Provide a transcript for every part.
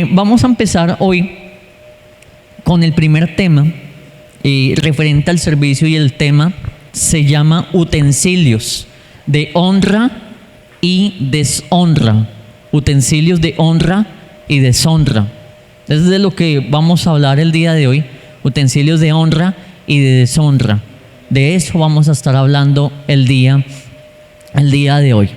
Vamos a empezar hoy con el primer tema referente al servicio, y el tema se llama utensilios de honra y deshonra. Utensilios de honra y deshonra. Es de lo que vamos a hablar el día de hoy. Utensilios de honra y de deshonra. De eso vamos a estar hablando el día de hoy.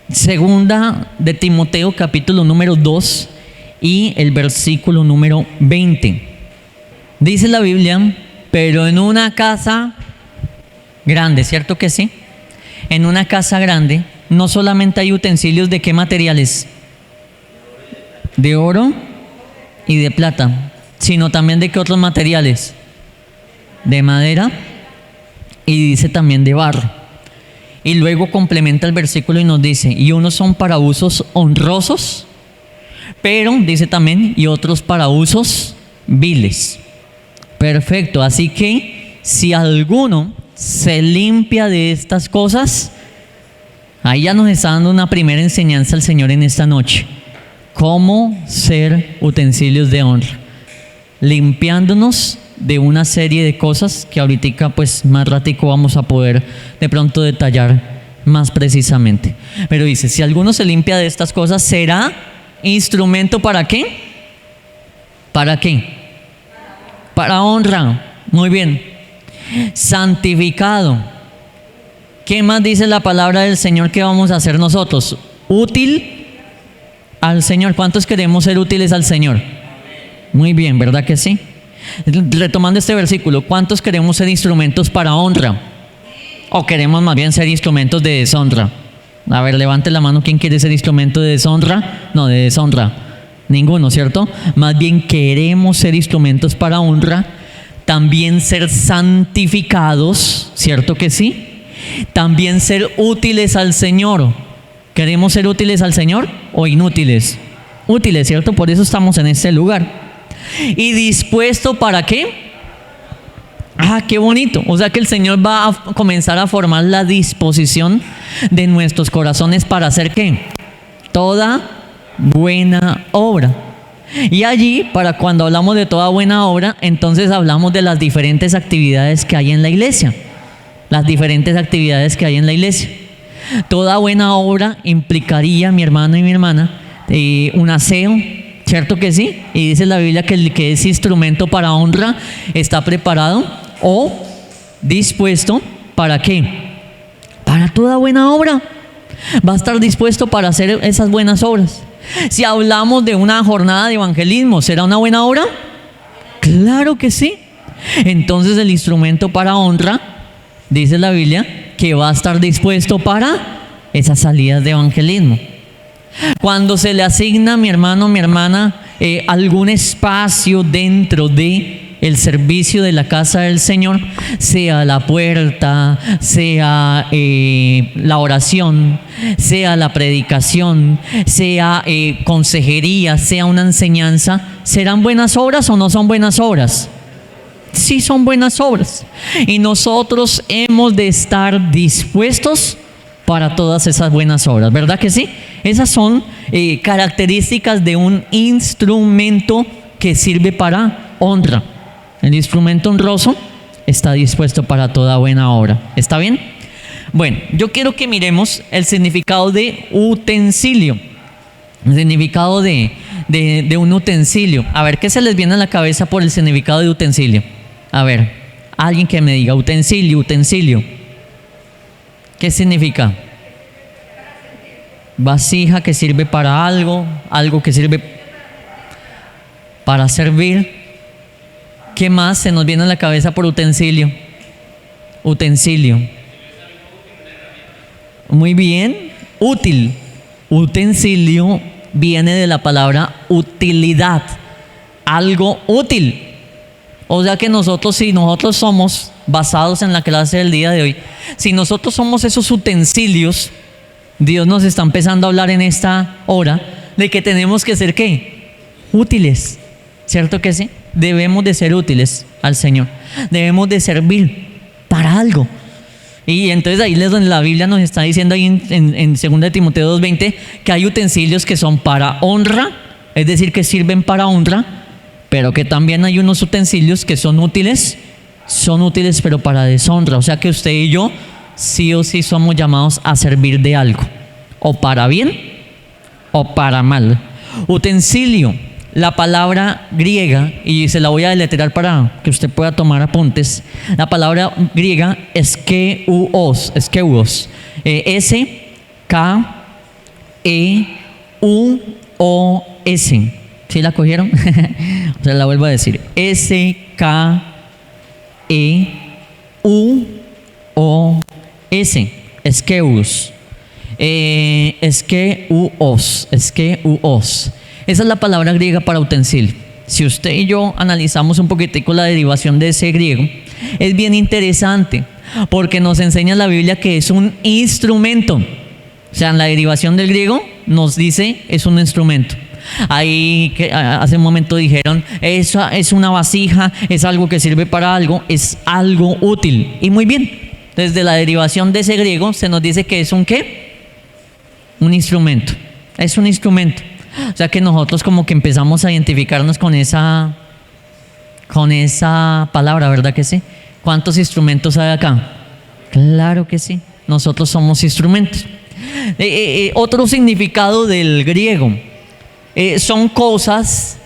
Segunda de Timoteo, capítulo número 2 y el versículo número 20. Dice la Biblia: pero en una casa grande, ¿cierto que sí? En una casa grande no solamente hay utensilios de qué materiales, de oro y de plata, sino también de qué otros materiales, de madera, y dice también de barro. Y luego complementa el versículo y nos dice: y unos son para usos honrosos, pero dice también, y otros para usos viles. Perfecto, así que si alguno se limpia de estas cosas, ahí ya nos está dando una primera enseñanza el Señor en esta noche. Cómo ser utensilios de honra, limpiándonos de una serie de cosas que ahorita pues más ratico vamos a poder de pronto detallar más precisamente. Pero dice: si alguno se limpia de estas cosas, será instrumento ¿para qué? ¿Para qué? Para honra. Muy bien. Santificado. ¿Qué más dice la palabra del Señor que vamos a hacer nosotros? Útil al Señor. ¿Cuántos queremos ser útiles al Señor? Muy bien, ¿verdad que sí? Retomando este versículo, ¿cuántos queremos ser instrumentos para honra? ¿O queremos más bien ser instrumentos de deshonra? A ver, levante la mano. ¿Quién quiere ser instrumento de deshonra? No, de deshonra ninguno, ¿cierto? Más bien queremos ser instrumentos para honra. También ser santificados, ¿cierto que sí? También ser útiles al Señor. ¿Queremos ser útiles al Señor o inútiles? Útiles, ¿cierto? Por eso estamos en este lugar. ¿Y dispuesto para qué? Qué bonito. O sea que el Señor va a comenzar a formar la disposición de nuestros corazones para hacer ¿qué? Toda buena obra. Y allí, para cuando hablamos de toda buena obra, entonces hablamos de las diferentes actividades que hay en la iglesia. Las diferentes actividades que hay en la iglesia. Toda buena obra implicaría, mi hermano y mi hermana, un aseo, ¿cierto que sí? Y dice la Biblia que el que es instrumento para honra está preparado o dispuesto ¿para qué? Para toda buena obra. Va a estar dispuesto para hacer esas buenas obras. Si hablamos de una jornada de evangelismo, ¿será una buena obra? Claro que sí. Entonces el instrumento para honra, dice la Biblia, que va a estar dispuesto para esas salidas de evangelismo. Cuando se le asigna, mi hermano, mi hermana, algún espacio dentro de el servicio de la casa del Señor, sea la puerta, sea la oración, sea la predicación, sea consejería, sea una enseñanza, ¿serán buenas obras o no son buenas obras? Sí, son buenas obras. Y nosotros hemos de estar dispuestos para todas esas buenas obras, ¿verdad que sí? Esas son características de un instrumento que sirve para honra. El instrumento honroso está dispuesto para toda buena obra. ¿Está bien? Bueno, yo quiero que miremos el significado de utensilio. El significado de un utensilio. A ver, ¿qué se les viene a la cabeza por el significado de utensilio? A ver, alguien que me diga: utensilio, utensilio. ¿Qué significa? Vasija que sirve para algo, algo que sirve para servir. ¿Qué más se nos viene a la cabeza por utensilio? Utensilio. Muy bien, útil. Utensilio viene de la palabra utilidad, algo útil. O sea que nosotros, si nosotros somos, basados en la clase del día de hoy, si nosotros somos esos utensilios, Dios nos está empezando a hablar en esta hora de que tenemos que ser ¿qué? Útiles, ¿cierto que sí? Debemos de ser útiles al Señor, debemos de servir para algo. Y entonces ahí la Biblia nos está diciendo ahí en 2 Timoteo 2:20 que hay utensilios que son para honra, es decir, que sirven para honra, pero que también hay unos utensilios que son útiles pero para deshonra. O sea que usted y yo sí o sí somos llamados a servir de algo, o para bien o para mal. Utensilio, la palabra griega, y se la voy a deletrear para que usted pueda tomar apuntes. La palabra griega es skeuos, S-K-E-U-O-S. ¿Sí la cogieron? Se la vuelvo a decir. S-K-E-U-O-S. Eskeus. Eskeus. Esa es la palabra griega para utensilio. Si usted y yo analizamos un poquitico la derivación de ese griego, es bien interesante porque nos enseña la Biblia que es un instrumento. O sea, en la derivación del griego nos dice es un instrumento. Ahí que hace un momento dijeron, esa es una vasija, es algo que sirve para algo, es algo útil. Y muy bien, desde la derivación de ese griego se nos dice que es un ¿qué? Un instrumento. Es un instrumento. O sea que nosotros como que empezamos a identificarnos con esa palabra, ¿verdad que sí? ¿Cuántos instrumentos hay acá? Claro que sí, nosotros somos instrumentos. Otro significado del griego, son cosas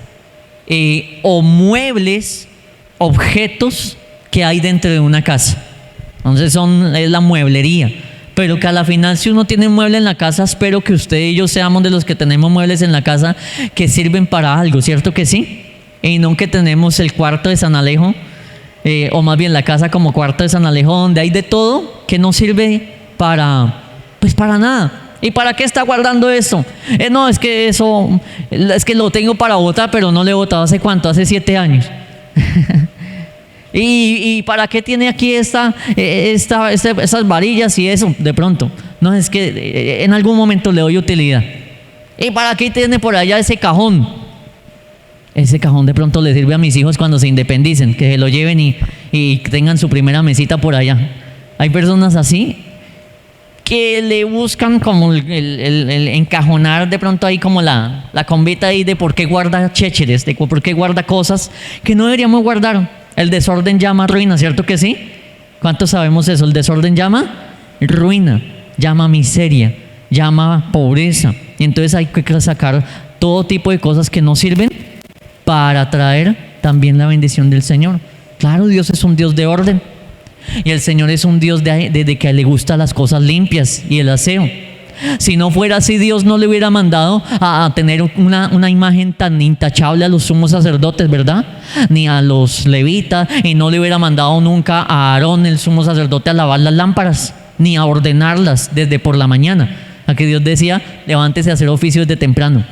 o muebles, objetos que hay dentro de una casa. Entonces es la mueblería. Pero que a la final, si uno tiene un mueble en la casa, espero que usted y yo seamos de los que tenemos muebles en la casa que sirven para algo, ¿cierto que sí? Y no que tenemos el cuarto de San Alejo, o más bien la casa como cuarto de San Alejo, donde hay de todo que no sirve para nada. ¿Y para qué está guardando esto? No, es que lo tengo para botar, pero no lo he botado hace ¿cuánto? Hace 7 años. ¿Y para qué tiene aquí esas varillas y eso? De pronto, no, es que en algún momento le doy utilidad. ¿Y para qué tiene por allá ese cajón? Ese cajón de pronto le sirve a mis hijos cuando se independicen, que se lo lleven y tengan su primera mesita por allá. Hay personas así que le buscan como el encajonar de pronto ahí como la convita ahí de por qué guarda chécheres, de por qué guarda cosas que no deberíamos guardar. El desorden llama ruina, ¿cierto que sí? ¿Cuántos sabemos eso? El desorden llama ruina, llama miseria, llama pobreza. Y entonces hay que sacar todo tipo de cosas que no sirven para traer también la bendición del Señor. Claro, Dios es un Dios de orden. Y el Señor es un Dios de que le gustan las cosas limpias y el aseo. Si no fuera así, Dios no le hubiera mandado a tener una imagen tan intachable a los sumos sacerdotes, ¿verdad? Ni a los levitas, y no le hubiera mandado nunca a Aarón, el sumo sacerdote, a lavar las lámparas, ni a ordenarlas desde por la mañana. A que Dios decía, levántese a hacer oficios de temprano.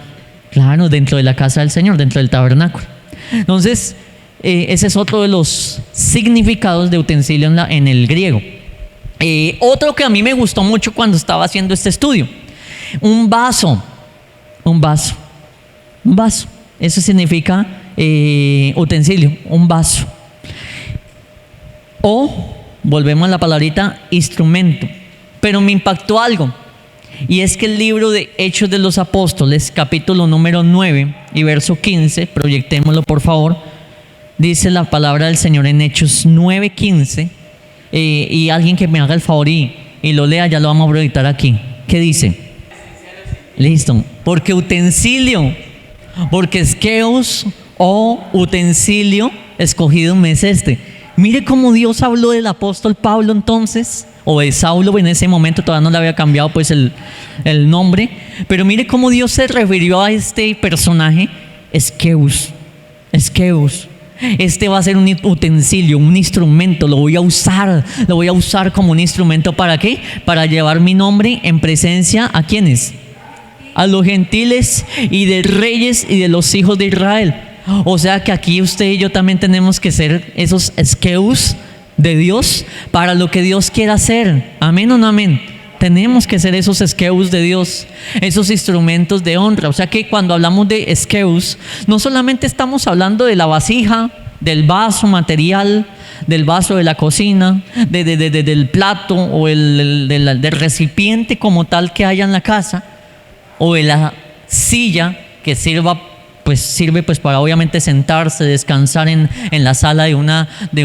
Claro, dentro de la casa del Señor, dentro del tabernáculo. Entonces, ese es otro de los significados de utensilio en el griego. Otro que a mí me gustó mucho cuando estaba haciendo este estudio, un vaso. Eso significa utensilio, un vaso. O, volvemos a la palabrita, instrumento. Pero me impactó algo, y es que el libro de Hechos de los Apóstoles, capítulo número 9 y verso 15, proyectémoslo por favor, dice la palabra del Señor en Hechos 9:15. Y alguien que me haga el favor y lo lea, ya lo vamos a proyectar aquí. ¿Qué dice? Listo. Porque utensilio, porque eskeos o utensilio escogido me es este. Mire cómo Dios habló del apóstol Pablo entonces, o de Saulo en ese momento, todavía no le había cambiado pues el nombre. Pero mire cómo Dios se refirió a este personaje, eskeus. Este va a ser un utensilio, un instrumento, lo voy a usar como un instrumento. ¿Para qué? Para llevar mi nombre en presencia ¿a quiénes? A los gentiles y de reyes y de los hijos de Israel. O sea que aquí usted y yo también tenemos que ser esos eskeus de Dios para lo que Dios quiera hacer. ¿Amén o no amén? Tenemos que ser esos eskeus de Dios, esos instrumentos de honra. O sea que cuando hablamos de eskeus, no solamente estamos hablando de la vasija, del vaso material, del vaso de la cocina, del plato o del recipiente como tal que haya en la casa, o de la silla que sirve pues para obviamente sentarse, descansar en la sala de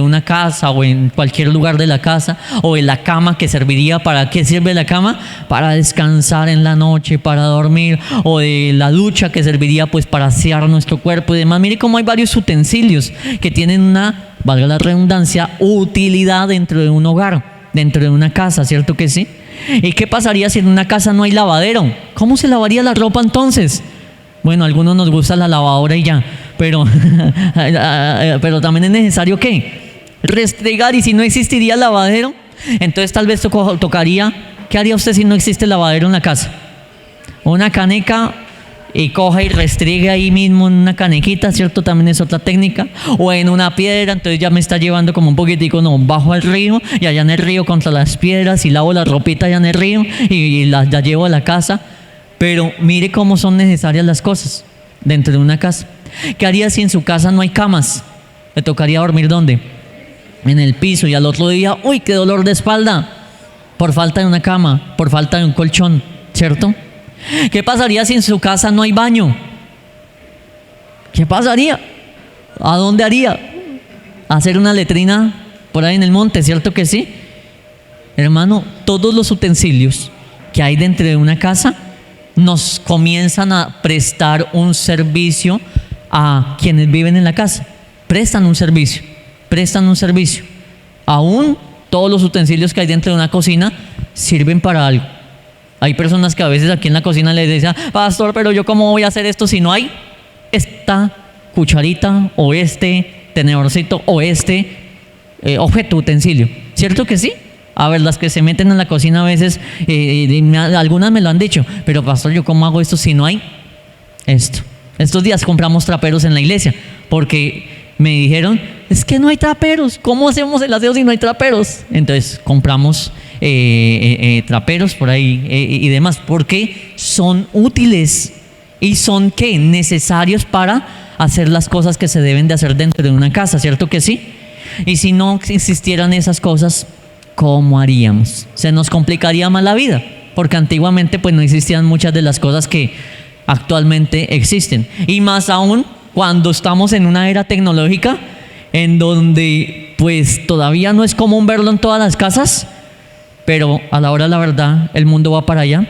una casa o en cualquier lugar de la casa, o de la cama que serviría. ¿Para qué sirve la cama? Para descansar en la noche, para dormir, o de la ducha que serviría pues para asear nuestro cuerpo y demás. Mire cómo hay varios utensilios que tienen una, valga la redundancia, utilidad dentro de un hogar, dentro de una casa, ¿cierto que sí? ¿Y qué pasaría si en una casa no hay lavadero? ¿Cómo se lavaría la ropa entonces? Bueno, a algunos nos gusta la lavadora y ya, pero también es necesario ¿qué? Restregar. Y si no existiría lavadero, entonces tal vez tocaría, ¿qué haría usted si no existe lavadero en la casa? Una caneca y coja y restriegue ahí mismo en una canequita, ¿cierto? También es otra técnica. O en una piedra, entonces ya me está llevando como un poquitico, no, bajo al río y allá en el río contra las piedras y lavo la ropita allá en el río y la llevo a la casa. Pero mire cómo son necesarias las cosas dentro de una casa. ¿Qué haría si en su casa no hay camas? ¿Le tocaría dormir dónde? En el piso, y al otro día, ¡uy, qué dolor de espalda! Por falta de una cama, por falta de un colchón, ¿cierto? ¿Qué pasaría si en su casa no hay baño? ¿Qué pasaría? ¿A dónde haría? ¿Hacer una letrina por ahí en el monte? ¿Cierto que sí? Hermano, todos los utensilios que hay dentro de una casa nos comienzan a prestar un servicio a quienes viven en la casa. Prestan un servicio. Aún todos los utensilios que hay dentro de una cocina sirven para algo. Hay personas que a veces aquí en la cocina les dicen: pastor, pero yo cómo voy a hacer esto si no hay esta cucharita o este tenedorcito o este objeto, utensilio. ¿Cierto que sí? A ver, las que se meten en la cocina a veces, algunas me lo han dicho: pero pastor, ¿yo cómo hago esto si no hay esto? Estos días compramos traperos en la iglesia porque me dijeron: es que no hay traperos, ¿cómo hacemos el aseo si no hay traperos? Entonces compramos traperos por ahí y demás, porque son útiles y son ¿qué? Necesarios para hacer las cosas que se deben de hacer dentro de una casa, ¿cierto que sí? Y si no existieran esas cosas, ¿cómo haríamos? Se nos complicaría más la vida, porque antiguamente pues no existían muchas de las cosas que actualmente existen. Y más aún cuando estamos en una era tecnológica en donde pues todavía no es común verlo en todas las casas, pero a la hora de la verdad el mundo va para allá,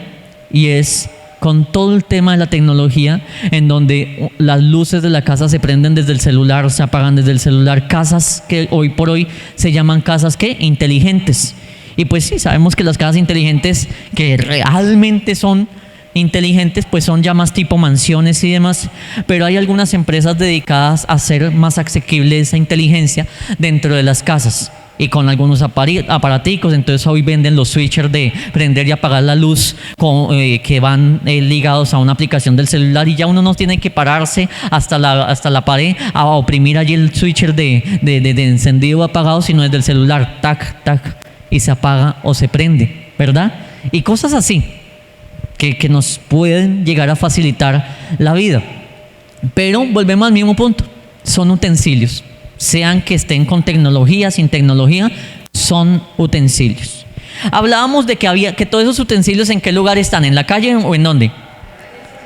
y es con todo el tema de la tecnología, en donde las luces de la casa se prenden desde el celular, se apagan desde el celular. Casas que hoy por hoy se llaman casas ¿qué? Inteligentes. Y pues sí, sabemos que las casas inteligentes, que realmente son inteligentes, pues son ya más tipo mansiones y demás, pero hay algunas empresas dedicadas a hacer más asequible esa inteligencia dentro de las casas, y con algunos aparaticos. Entonces hoy venden los switchers de prender y apagar la luz que van ligados a una aplicación del celular, y ya uno no tiene que pararse hasta la pared a oprimir allí el switcher de encendido o apagado, sino desde el celular, tac, tac, y se apaga o se prende, ¿verdad? Y cosas así que nos pueden llegar a facilitar la vida. Pero volvemos al mismo punto: son utensilios. Sean que estén con tecnología, sin tecnología, son utensilios. Hablábamos de que todos esos utensilios, ¿en qué lugar están? ¿En la calle o en dónde?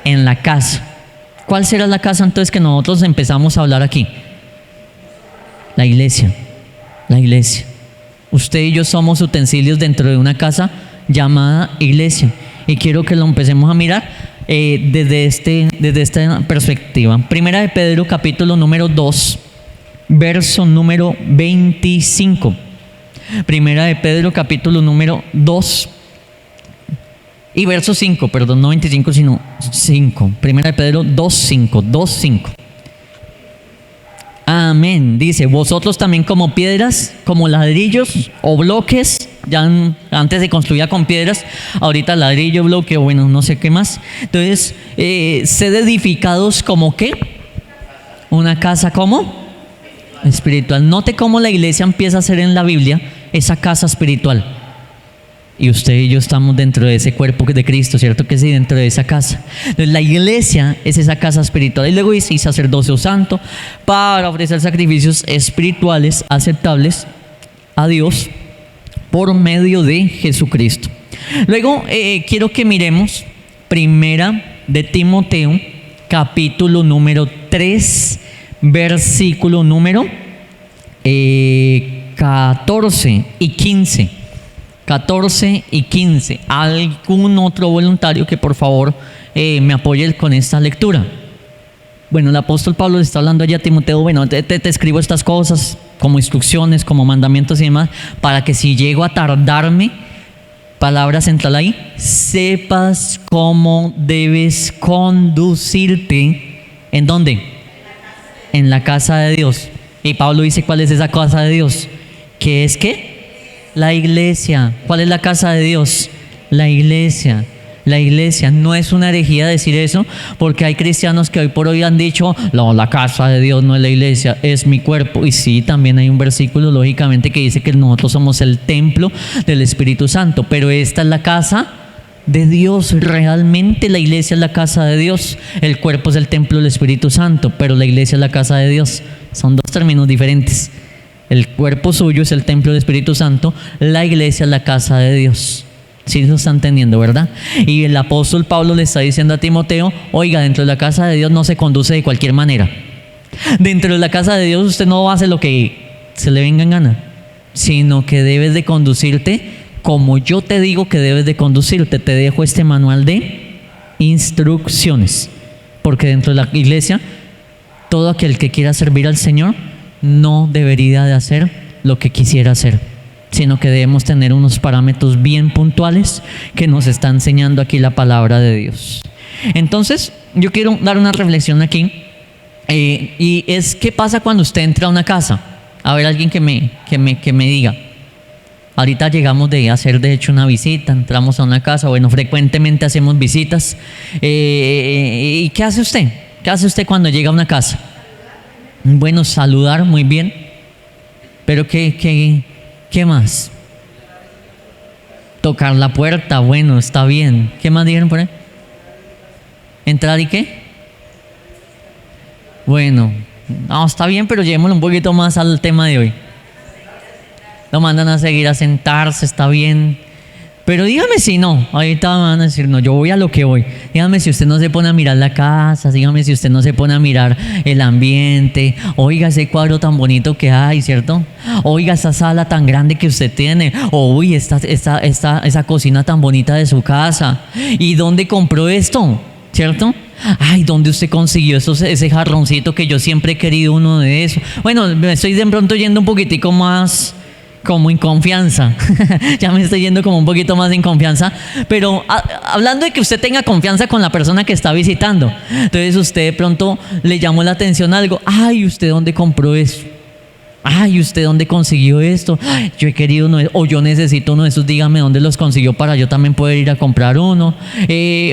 En la casa. ¿Cuál será la casa entonces que nosotros empezamos a hablar aquí? La iglesia. La iglesia. Usted y yo somos utensilios dentro de una casa llamada iglesia. Y quiero que lo empecemos a mirar desde esta perspectiva. Primera de Pedro, capítulo número 2. Verso número 25. Primera de Pedro, capítulo número 2 y verso 5, perdón, no 25 sino 5. Primera de Pedro 2:5. Amén. Dice: vosotros también como piedras, como ladrillos o bloques. Ya antes se construía con piedras, ahorita ladrillo, bloque, bueno, no sé qué más. Entonces, sed edificados como ¿qué? Una casa como espiritual. Note cómo la iglesia empieza a ser en la Biblia esa casa espiritual. Y usted y yo estamos dentro de ese cuerpo de Cristo, ¿cierto que sí? Dentro de esa casa. Entonces la iglesia es esa casa espiritual. Y luego dice, y sacerdocio santo para ofrecer sacrificios espirituales aceptables a Dios por medio de Jesucristo. Luego quiero que miremos primera de Timoteo, capítulo número 3, versículo número 14 y 15. 14 y 15. ¿Algún otro voluntario que por favor me apoye con esta lectura? Bueno, el apóstol Pablo le está hablando allá a Timoteo, bueno, te escribo estas cosas como instrucciones, como mandamientos y demás, para que si llego a tardarme, palabra central ahí, sepas cómo debes conducirte. ¿En dónde? En la casa de Dios. Y Pablo dice, ¿cuál es esa casa de Dios? ¿Qué es qué? La iglesia. ¿Cuál es la casa de Dios? La iglesia. La iglesia. No es una herejía decir eso, porque hay cristianos que hoy por hoy han dicho, no, la casa de Dios no es la iglesia, es mi cuerpo. Y sí, también hay un versículo lógicamente que dice que nosotros somos el templo del Espíritu Santo, pero esta es la casa de Dios. Realmente la iglesia es la casa de Dios, el cuerpo es el templo del Espíritu Santo, pero la iglesia es la casa de Dios. Son dos términos diferentes. El cuerpo suyo es el templo del Espíritu Santo, la iglesia es la casa de Dios. Sí lo están entendiendo, ¿verdad? Y el apóstol Pablo le está diciendo a Timoteo, oiga, dentro de la casa de Dios no se conduce de cualquier manera. Dentro de la casa de Dios usted no hace lo que se le venga en gana, sino que debes de conducirte como yo te digo que debes de conducirte. Te dejo este manual de instrucciones, porque dentro de la iglesia todo aquel que quiera servir al Señor no debería de hacer lo que quisiera hacer, sino que debemos tener unos parámetros bien puntuales que nos está enseñando aquí la palabra de Dios. Entonces, yo quiero dar una reflexión aquí, y es ¿qué pasa cuando usted entra a una casa? A ver, alguien que me diga. Ahorita llegamos de hacer de hecho una visita, entramos a una casa, bueno, frecuentemente hacemos visitas. ¿Y qué hace usted? ¿Qué hace usted cuando llega a una casa? Bueno, saludar, muy bien. Pero ¿qué más? Tocar la puerta, bueno, está bien. ¿Qué más dijeron por ahí? ¿Entrar y qué? Bueno, no, está bien, pero llevémoslo un poquito más al tema de hoy. Lo mandan a seguir a sentarse, está bien. Pero dígame si no, ahorita van a decir, no, yo voy a lo que voy. Dígame si usted no se pone a mirar la casa, dígame si usted no se pone a mirar el ambiente. Oiga, ese cuadro tan bonito que hay, ¿cierto? Oiga, esa sala tan grande que usted tiene. O uy, esa cocina tan bonita de su casa. ¿Y dónde compró esto? ¿Cierto? Ay, ¿dónde usted consiguió ese jarroncito que yo siempre he querido uno de esos? Bueno, me estoy de pronto yendo un poquitico más como en confianza. Ya me estoy yendo como un poquito más en confianza, pero hablando de que usted tenga confianza con la persona que está visitando. Entonces usted de pronto le llamó la atención algo. Ay, ¿usted dónde compró eso? Ay, ¿usted dónde consiguió esto? Ay, yo he querido uno, o yo necesito uno de esos, dígame dónde los consiguió para yo también poder ir a comprar uno.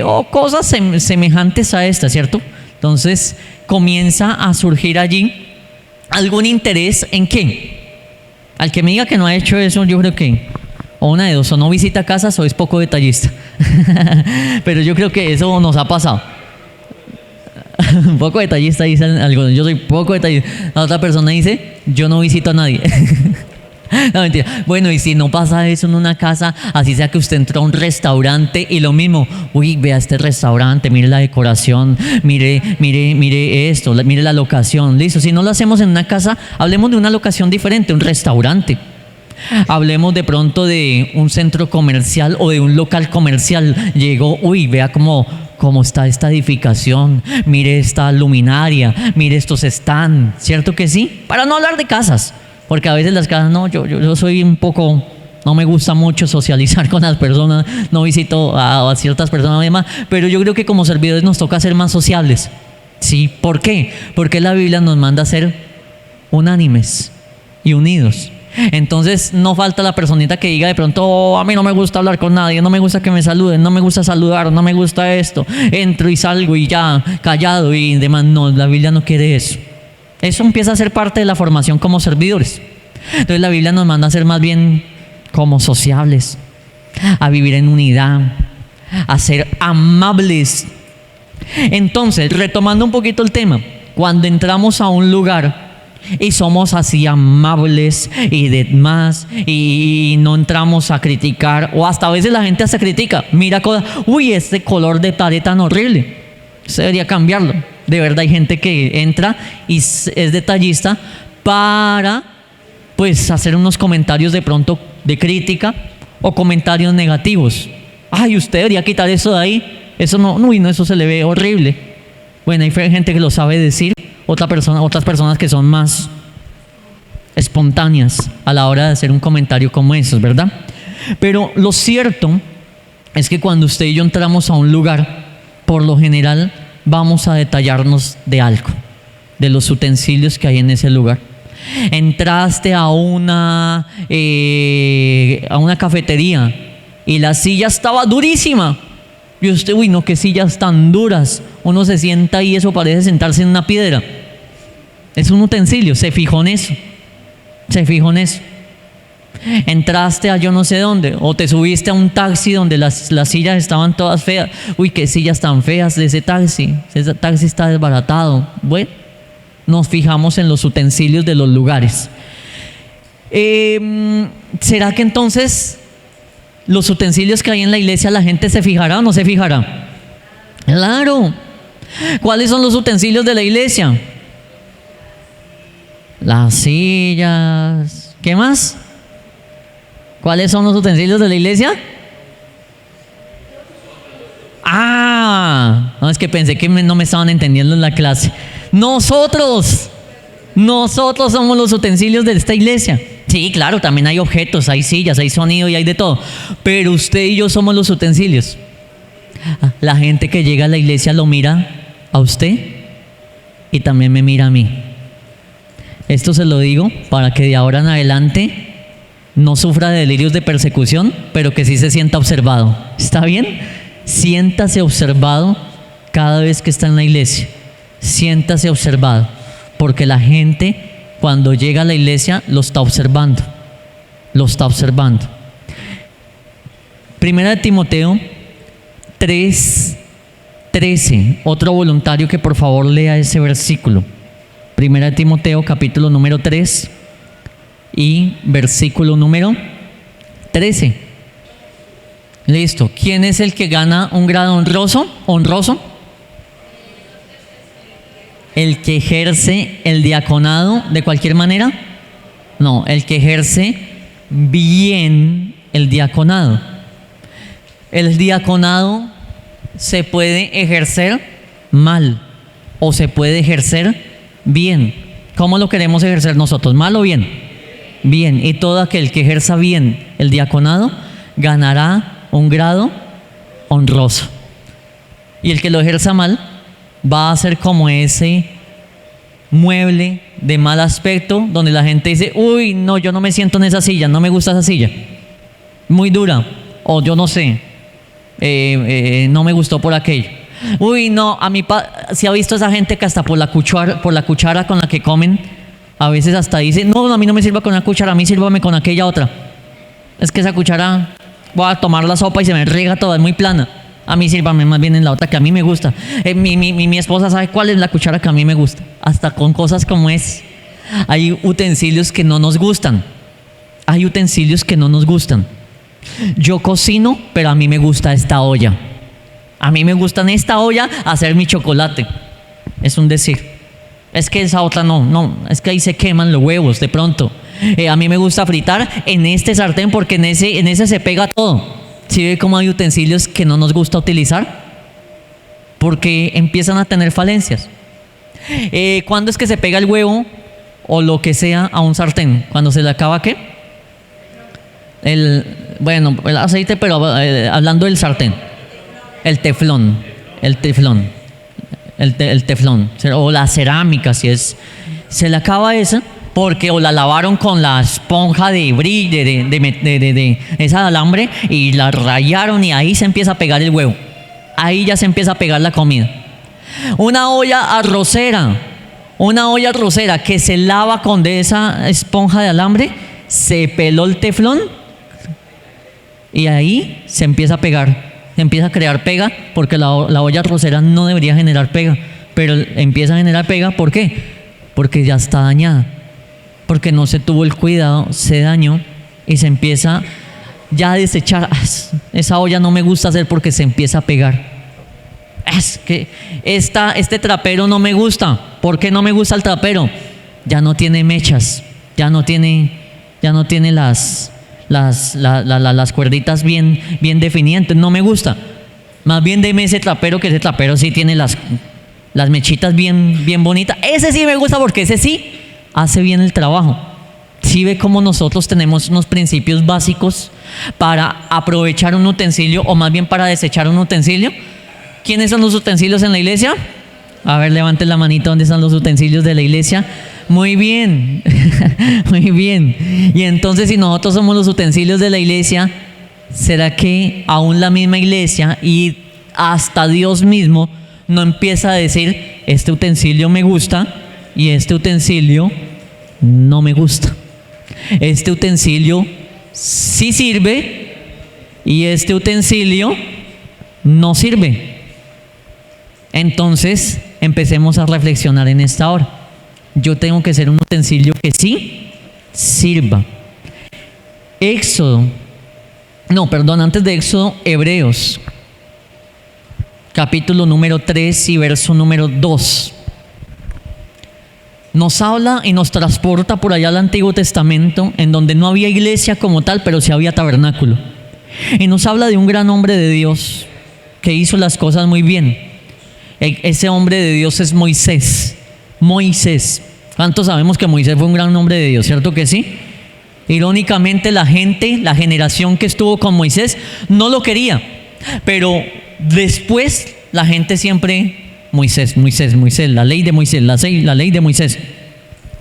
O cosas semejantes a esta, ¿cierto? Entonces comienza a surgir allí algún interés en qué. Al que me diga que no ha hecho eso, yo creo que o una de dos, o no visita casas o es poco detallista. Pero yo creo que eso nos ha pasado. Un poco detallista dicen algunos, yo soy poco detallista. La otra persona dice, yo no visito a nadie. No, mentira. Bueno, y si no pasa eso en una casa, así sea que usted entró a un restaurante y lo mismo, uy, vea este restaurante, mire la decoración, mire esto, mire la locación, listo. Si no lo hacemos en una casa, hablemos de una locación diferente, un restaurante. Hablemos de pronto de un centro comercial o de un local comercial. Llegó, uy, vea cómo está esta edificación, mire esta luminaria, mire estos stands, ¿cierto que sí? Para no hablar de casas. Porque a veces las casas, no, yo soy un poco, no me gusta mucho socializar con las personas, no visito a ciertas personas y demás, pero yo creo que como servidores nos toca ser más sociables. ¿Sí? ¿Por qué? Porque la Biblia nos manda a ser unánimes y unidos. Entonces no falta la personita que diga de pronto, oh, a mí no me gusta hablar con nadie, no me gusta que me saluden, no me gusta saludar, no me gusta esto, entro y salgo y ya callado y demás. No, la Biblia no quiere eso. Eso empieza a ser parte de la formación como servidores. Entonces la Biblia nos manda a ser más bien como sociables. a vivir en unidad, a ser amables. Entonces, retomando un poquito el tema, cuando entramos a un lugar y somos así amables y demás, y no entramos a criticar, o hasta a veces la gente hasta critica, mira cosas, uy, este color de pared tan horrible, se debería cambiarlo. De verdad hay gente que entra y es detallista para pues hacer unos comentarios de pronto de crítica o comentarios negativos. Ay, usted debería quitar eso de ahí, eso no, uy, no, eso se le ve horrible. Bueno, hay gente que lo sabe decir, otras personas que son más espontáneas a la hora de hacer un comentario como esos, ¿verdad? Pero lo cierto es que cuando usted y yo entramos a un lugar, por lo general vamos a detallarnos de algo, de los utensilios que hay en ese lugar. Entraste a una cafetería y la silla estaba durísima. Y usted, uy, no, qué sillas tan duras. Uno se sienta y eso parece sentarse en una piedra. Es un utensilio, se fijó en eso. Se fijó en eso. Entraste a yo no sé dónde, o te subiste a un taxi donde las sillas estaban todas feas. Uy, qué sillas tan feas de ese taxi. Ese taxi está desbaratado. Bueno, nos fijamos en los utensilios de los lugares. ¿Será que entonces los utensilios que hay en la iglesia la gente se fijará o no se fijará? Claro. ¿Cuáles son los utensilios de la iglesia? Las sillas. ¿Qué más? ¿Cuáles son los utensilios de la iglesia? No, es que pensé que no me estaban entendiendo en la clase. Nosotros somos los utensilios de esta iglesia. Sí, claro, también hay objetos, hay sillas, hay sonido y hay de todo. Pero usted y yo somos los utensilios. La gente que llega a la iglesia lo mira a usted y también me mira a mí. Esto se lo digo para que de ahora en adelante no sufra de delirios de persecución, pero que sí se sienta observado. ¿Está bien? Siéntase observado cada vez que está en la iglesia. Siéntase observado, porque la gente cuando llega a la iglesia lo está observando. Lo está observando. Primera de Timoteo 3:13. Otro voluntario que por favor lea ese versículo. Primera de Timoteo, capítulo número 3 y versículo número 13. Listo. ¿Quién es el que gana un grado honroso? ¿El que ejerce el diaconado de cualquier manera? No, el que ejerce bien el diaconado. El diaconado se puede ejercer mal o se puede ejercer bien. ¿Cómo lo queremos ejercer nosotros? ¿Mal o bien? Bien. Y todo aquel que ejerza bien el diaconado ganará un grado honroso. Y el que lo ejerza mal va a ser como ese mueble de mal aspecto donde la gente dice, uy, no, yo no me siento en esa silla, no me gusta esa silla, muy dura, o yo no sé, no me gustó por aquello. Uy, no, a mí si ha visto esa gente que hasta por la cuchara con la que comen, a veces hasta dice, no, a mí no me sirva con una cuchara, a mí sírvame con aquella otra. Es que esa cuchara, voy a tomar la sopa y se me riega toda, es muy plana. A mí sírvame más bien en la otra que a mí me gusta. Mi esposa sabe cuál es la cuchara que a mí me gusta. Hasta con cosas como es. Hay utensilios que no nos gustan. Hay utensilios que no nos gustan. Yo cocino, pero a mí me gusta esta olla. A mí me gusta en esta olla hacer mi chocolate. Es un decir. Es que esa otra no, es que ahí se queman los huevos de pronto. A mí me gusta fritar en este sartén porque en ese se pega todo. ¿Sí ve cómo hay utensilios que no nos gusta utilizar? Porque empiezan a tener falencias. ¿Cuándo es que se pega el huevo o lo que sea a un sartén? ¿Cuando se le acaba qué? El aceite, pero hablando del sartén. El teflón. O la cerámica, si es. Se le acaba esa porque o la lavaron con la esponja de brillo, de esa alambre, y la rayaron y ahí se empieza a pegar el huevo. Ahí ya se empieza a pegar la comida. Una olla arrocera que se lava con de esa esponja de alambre, se peló el teflón Y ahí se empieza a pegar, se empieza a crear pega, porque la olla arrocera no debería generar pega, pero empieza a generar pega. ¿Por qué? Porque ya está dañada, porque no se tuvo el cuidado, se dañó y se empieza ya a desechar. Esa olla no me gusta hacer porque se empieza a pegar. Es que este trapero no me gusta. ¿Por qué no me gusta el trapero? Ya no tiene mechas, ya no tiene las cuerditas bien definidas, entonces no me gusta. Más bien deme ese trapero, que ese trapero sí tiene las mechitas bien bonitas. Ese sí me gusta porque ese sí hace bien el trabajo. Sí ve cómo nosotros tenemos unos principios básicos para aprovechar un utensilio, o más bien para desechar un utensilio. ¿Quiénes son los utensilios en la iglesia? A ver, levanten la manita. ¿Dónde están los utensilios de la iglesia? Muy bien, muy bien. Y entonces, si nosotros somos los utensilios de la iglesia, ¿será que aún la misma iglesia y hasta Dios mismo no empieza a decir: este utensilio me gusta y este utensilio no me gusta? Este utensilio sí sirve y este utensilio no sirve. Entonces, empecemos a reflexionar en esta hora. Yo tengo que ser un utensilio que sí sirva. Antes de Éxodo, Hebreos, capítulo número 3 y verso número 2. Nos habla y nos transporta por allá al Antiguo Testamento, en donde no había iglesia como tal, pero sí había tabernáculo. Y nos habla de un gran hombre de Dios que hizo las cosas muy bien. Ese hombre de Dios es Moisés. Moisés. ¿Cuántos sabemos que Moisés fue un gran hombre de Dios? ¿Cierto que sí? Irónicamente, la generación que estuvo con Moisés no lo quería, pero después la gente siempre: Moisés, la ley de Moisés, la ley de Moisés.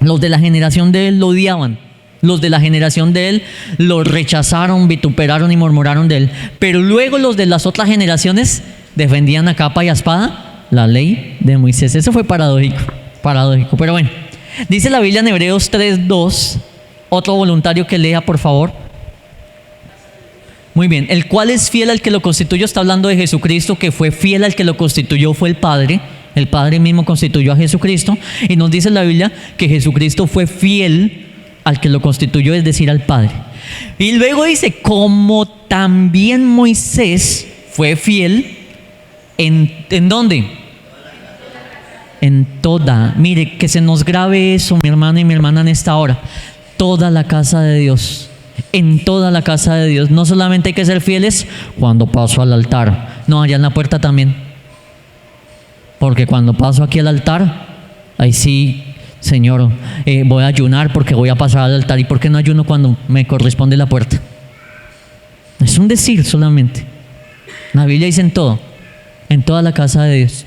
Los de la generación de él lo odiaban. Los de la generación de él lo rechazaron, vituperaron y murmuraron de él. Pero luego los de las otras generaciones defendían a capa y a espada la ley de Moisés. Eso fue paradójico. Pero bueno, dice la Biblia en Hebreos 3:2. Otro voluntario que lea, por favor. Muy bien. El cual es fiel al que lo constituyó. Está hablando de Jesucristo, que fue fiel al que lo constituyó, fue el Padre. El Padre mismo constituyó a Jesucristo. Y nos dice la Biblia que Jesucristo fue fiel al que lo constituyó, es decir, al Padre. Y luego dice: como también Moisés fue fiel. ¿En dónde? En toda. Mire, que se nos grabe eso, mi hermano y mi hermana, en esta hora. Toda la casa de Dios. En toda la casa de Dios. No solamente hay que ser fieles cuando paso al altar. No, allá en la puerta también. Porque cuando paso aquí al altar, ahí sí, Señor, voy a ayunar porque voy a pasar al altar. ¿Y por qué no ayuno cuando me corresponde la puerta? Es un decir solamente. La Biblia dice: en todo. En toda la casa de Dios.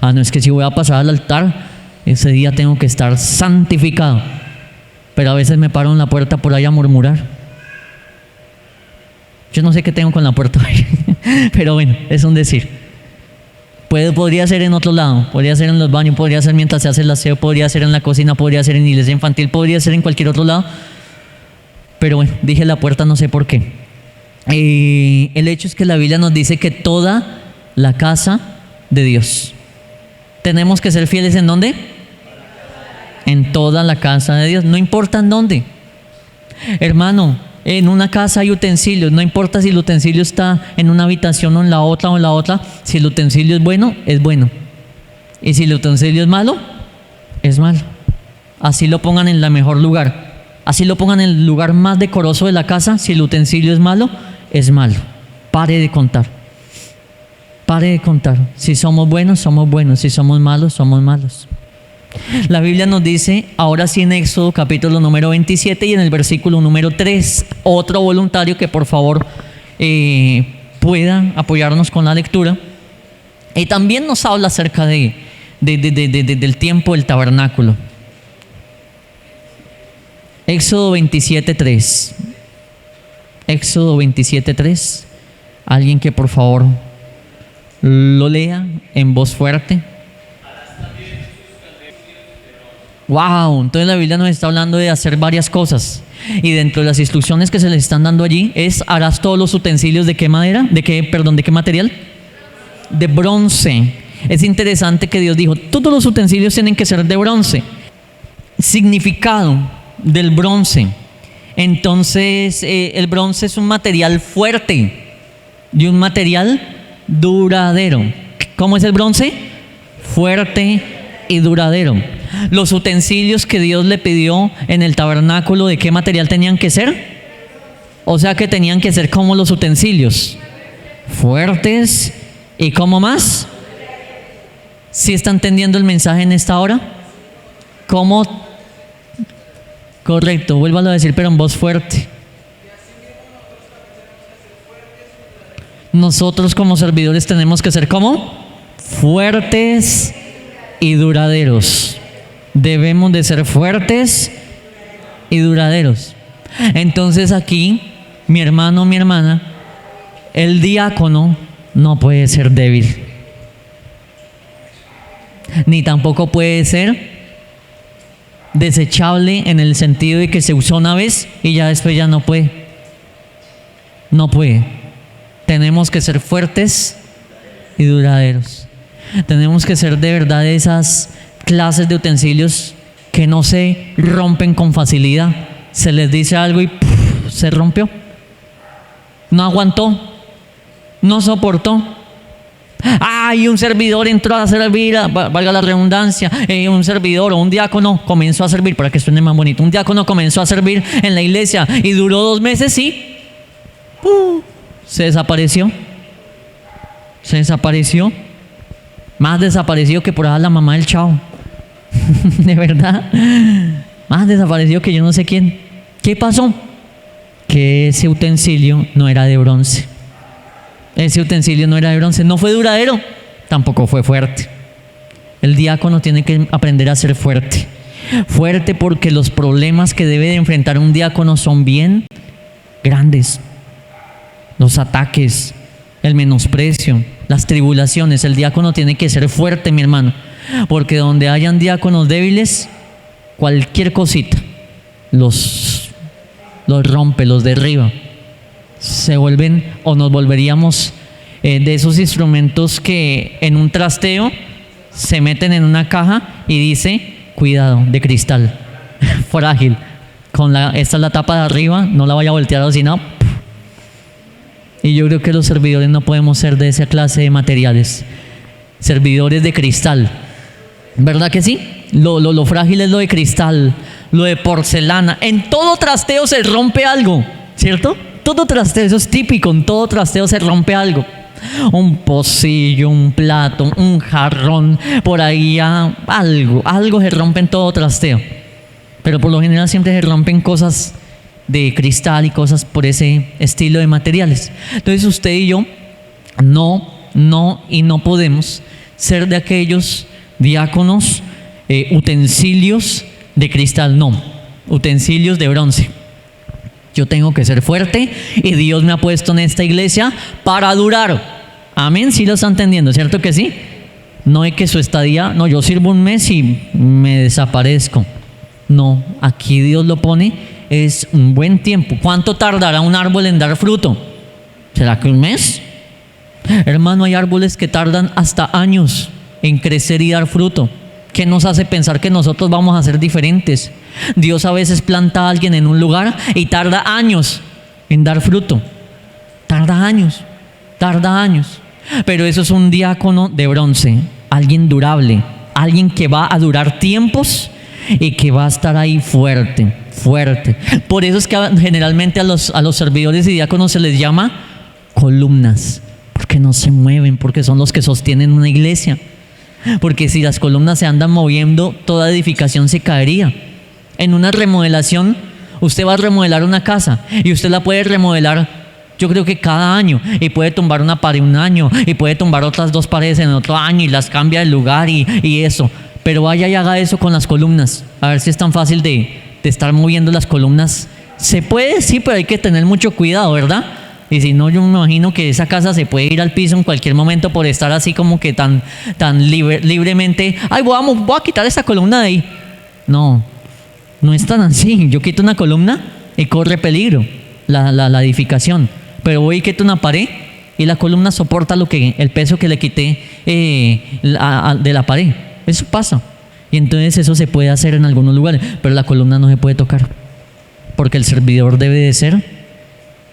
No, es que si voy a pasar al altar, ese día tengo que estar santificado. Pero a veces me paro en la puerta por ahí a murmurar. Yo no sé qué tengo con la puerta ahí. Pero bueno, es un decir. Podría ser en otro lado, podría ser en los baños, podría ser mientras se hace el aseo, podría ser en la cocina, podría ser en iglesia infantil, podría ser en cualquier otro lado. Pero bueno, dije la puerta, no sé por qué. El hecho es que la Biblia nos dice que toda la casa de Dios. Tenemos que ser fieles ¿en dónde? En toda la casa de Dios, no importa en dónde. Hermano, en una casa hay utensilios, no importa si el utensilio está en una habitación o en la otra, si el utensilio es bueno, es bueno. Y si el utensilio es malo, es malo. Así lo pongan en el mejor lugar, así lo pongan en el lugar más decoroso de la casa, si el utensilio es malo, es malo. Pare de contar. Si somos buenos, somos buenos. Si somos malos, somos malos. La Biblia nos dice, ahora sí, en Éxodo capítulo número 27 y en el versículo número 3, otro voluntario que por favor pueda apoyarnos con la lectura. Y también nos habla acerca del tiempo del tabernáculo. Éxodo 27:3. Éxodo 27:3. Alguien que por favor lo lea en voz fuerte. Wow, entonces la Biblia nos está hablando de hacer varias cosas. Y dentro de las instrucciones que se les están dando allí es: harás todos los utensilios ¿de qué madera? ¿De qué material? De bronce. Es interesante que Dios dijo, todos los utensilios tienen que ser de bronce. Significado del bronce. Entonces, el bronce es un material fuerte y un material duradero. ¿Cómo es el bronce? Fuerte y duradero. Los utensilios que Dios le pidió en el tabernáculo, ¿de qué material tenían que ser? O sea que tenían que ser como los utensilios, fuertes y ¿cómo más? ¿Sí está entendiendo el mensaje en esta hora? ¿Cómo? Correcto, vuélvalo a decir, pero en voz fuerte. Nosotros como servidores tenemos que ser ¿cómo? Fuertes y duraderos. Debemos de ser fuertes y duraderos. Entonces aquí, mi hermano, mi hermana, el diácono no puede ser débil, ni tampoco puede ser desechable en el sentido de que se usó una vez y ya después ya no puede. No puede. Tenemos que ser fuertes y duraderos. Tenemos que ser de verdad esas clases de utensilios que no se rompen con facilidad. Se les dice algo y ¡puf!, se rompió. No aguantó, no soportó. Y un servidor entró a servir, valga la redundancia, un servidor o un diácono comenzó a servir, para que suene más bonito, un diácono comenzó a servir en la iglesia y duró 2 meses y se desapareció. Se desapareció. Más desaparecido que por allá la mamá del chavo. De verdad. Más desaparecido que yo no sé quién. ¿Qué pasó? Que ese utensilio no era de bronce. Ese utensilio no era de bronce. No fue duradero, tampoco fue fuerte. El diácono tiene que aprender a ser fuerte. Fuerte porque los problemas que debe de enfrentar un diácono son bien grandes. Los ataques, el menosprecio, las tribulaciones. El diácono tiene que ser fuerte, mi hermano, porque donde hayan diáconos débiles, cualquier cosita los rompe, los derriba. Se vuelven, o nos volveríamos de esos instrumentos que en un trasteo se meten en una caja y dice cuidado, de cristal, frágil, esta es la tapa de arriba, no la vaya a voltear así, no. Y yo creo que los servidores no podemos ser de esa clase de materiales, servidores de cristal, ¿verdad que sí? Lo frágil es lo de cristal, lo de porcelana. En todo trasteo se rompe algo, ¿cierto? Todo trasteo, eso es típico, en todo trasteo se rompe algo. Un pocillo, un plato, un jarrón, por ahí algo se rompe en todo trasteo. Pero por lo general siempre se rompen cosas de cristal y cosas por ese estilo de materiales. Entonces usted y yo no podemos ser de aquellos diáconos, utensilios de cristal, no, utensilios de bronce. Yo tengo que ser fuerte y Dios me ha puesto en esta iglesia para durar. Amén, sí lo está entendiendo, ¿cierto que sí? No es que su estadía, no, yo sirvo un mes y me desaparezco. No, aquí Dios lo pone, es un buen tiempo. ¿Cuánto tardará un árbol en dar fruto? ¿Será que un mes? Hermano, hay árboles que tardan hasta años en crecer y dar fruto. ¿Qué nos hace pensar que nosotros vamos a ser diferentes? Dios a veces planta a alguien en un lugar y tarda años en dar fruto. Tarda años. Pero eso es un diácono de bronce, alguien durable, alguien que va a durar tiempos y que va a estar ahí fuerte. Por eso es que generalmente a los servidores y diáconos se les llama columnas, porque no se mueven, porque son los que sostienen una iglesia. Porque si las columnas se andan moviendo, toda edificación se caería. En una remodelación, usted va a remodelar una casa y usted la puede remodelar, yo creo que cada año, y puede tumbar una pared un año y puede tumbar otras 2 paredes en otro año y las cambia de lugar y eso. Pero vaya y haga eso con las columnas, a ver si es tan fácil de estar moviendo las columnas. Se puede, sí, pero hay que tener mucho cuidado, ¿verdad? Y si no, yo me imagino que esa casa se puede ir al piso en cualquier momento por estar así como que tan libremente. Voy a quitar esa columna de ahí. No, no es tan así. Yo quito una columna y corre peligro la edificación. Pero voy y quito una pared y la columna soporta el peso que le quité de la pared. Eso pasa. Y entonces eso se puede hacer en algunos lugares, pero la columna no se puede tocar. Porque el servidor debe de ser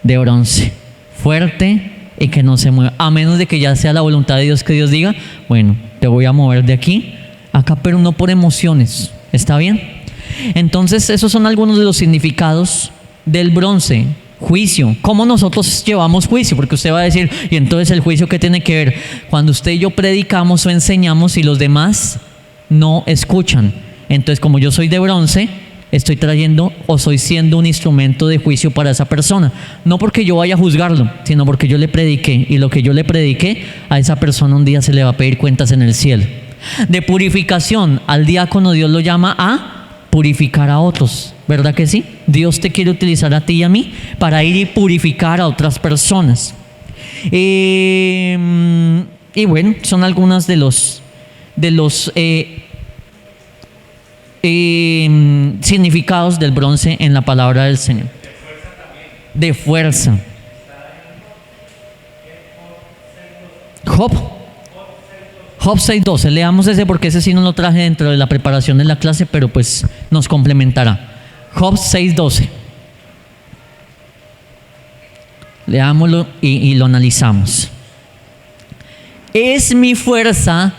de bronce, fuerte y que no se mueva. A menos de que ya sea la voluntad de Dios que Dios diga, bueno, te voy a mover de aquí a acá, pero no por emociones. ¿Está bien? Entonces esos son algunos de los significados del bronce. Juicio. ¿Cómo nosotros llevamos juicio? Porque usted va a decir, ¿y entonces el juicio qué tiene que ver? Cuando usted y yo predicamos o enseñamos y los demás no escuchan. Entonces, como yo soy de bronce, estoy trayendo o soy siendo un instrumento de juicio para esa persona. No porque yo vaya a juzgarlo, sino porque yo le prediqué. Y lo que yo le prediqué, a esa persona un día se le va a pedir cuentas en el cielo. De purificación, al diácono Dios lo llama a purificar a otros, ¿verdad que sí? Dios te quiere utilizar a ti y a mí para ir y purificar a otras personas. Y bueno, son algunas de los significados del bronce en la palabra del Señor. De fuerza. Job 6:12, leamos ese porque ese sí no lo traje dentro de la preparación de la clase, pero pues nos complementará. Job 6:12. Leámoslo y lo analizamos. ¿Es mi fuerza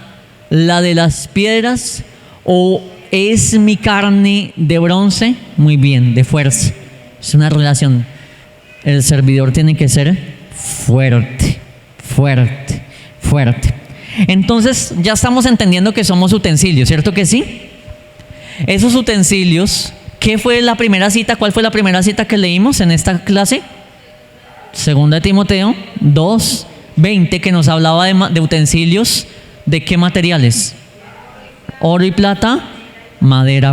la de las piedras o es mi carne de bronce? Muy bien, de fuerza. Es una relación. El servidor tiene que ser fuerte, fuerte, fuerte. Entonces ya estamos entendiendo que somos utensilios, ¿cierto que sí? Esos utensilios, ¿qué fue la primera cita? ¿Cuál fue la primera cita que leímos en esta clase? Segunda de Timoteo 2:20, que nos hablaba de utensilios. ¿De qué materiales? Oro y plata, madera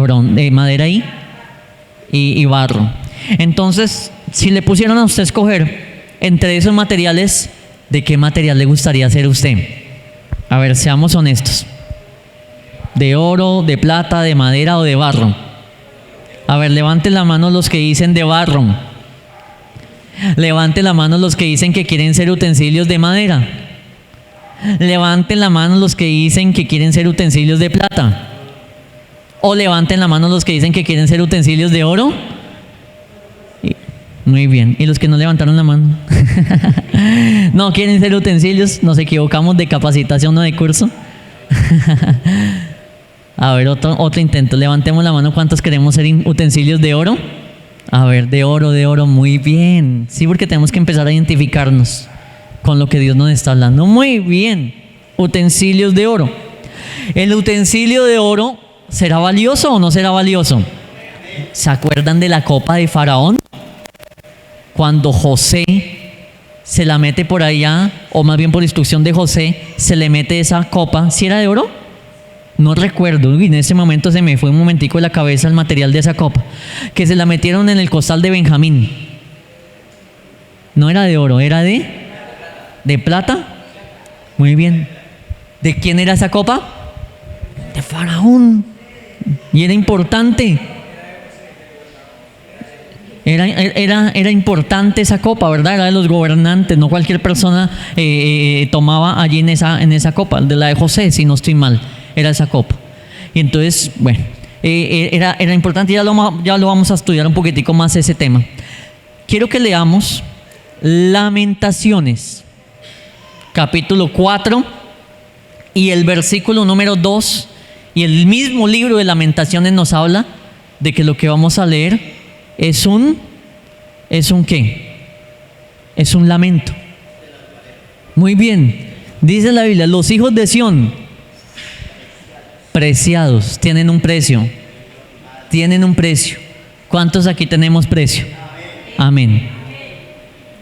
y barro. Entonces, si le pusieron a usted a escoger entre esos materiales, ¿de qué material le gustaría ser usted? A ver, seamos honestos. ¿De oro, de plata, de madera o de barro? A ver, levanten la mano los que dicen de barro. Levanten la mano los que dicen que quieren ser utensilios de madera. Levanten la mano los que dicen que quieren ser utensilios de plata. O levanten la mano los que dicen que quieren ser utensilios de oro. Muy bien. ¿Y los que no levantaron la mano? No quieren ser utensilios. Nos equivocamos de capacitación o de curso. A ver, otro intento. Levantemos la mano. ¿Cuántos queremos ser utensilios de oro? A ver, de oro. Muy bien. Sí, porque tenemos que empezar a identificarnos con lo que Dios nos está hablando. Muy bien. Utensilios de oro. ¿El utensilio de oro será valioso o no será valioso? ¿Se acuerdan de la copa de Faraón? Cuando José se la mete por allá, o más bien por instrucción de José, se le mete esa copa. ¿Sí era de oro? No recuerdo, y en ese momento se me fue un momentico de la cabeza el material de esa copa. Que se la metieron en el costal de Benjamín. No era de oro, era de plata. Muy bien. ¿De quién era esa copa? De Faraón. Y era importante. Era importante esa copa, ¿verdad? Era de los gobernantes, no cualquier persona tomaba allí en esa copa. De la de José, si no estoy mal, era esa copa. Y entonces, bueno, era importante. Ya lo vamos a estudiar un poquitico más ese tema. Quiero que leamos Lamentaciones, capítulo 4 y el versículo número 2. Y el mismo libro de Lamentaciones nos habla de que lo que vamos a leer ¿es un qué? Es un lamento. Muy bien. Dice la Biblia, los hijos de Sión, preciados, tienen un precio. Tienen un precio. ¿Cuántos aquí tenemos precio? Amén.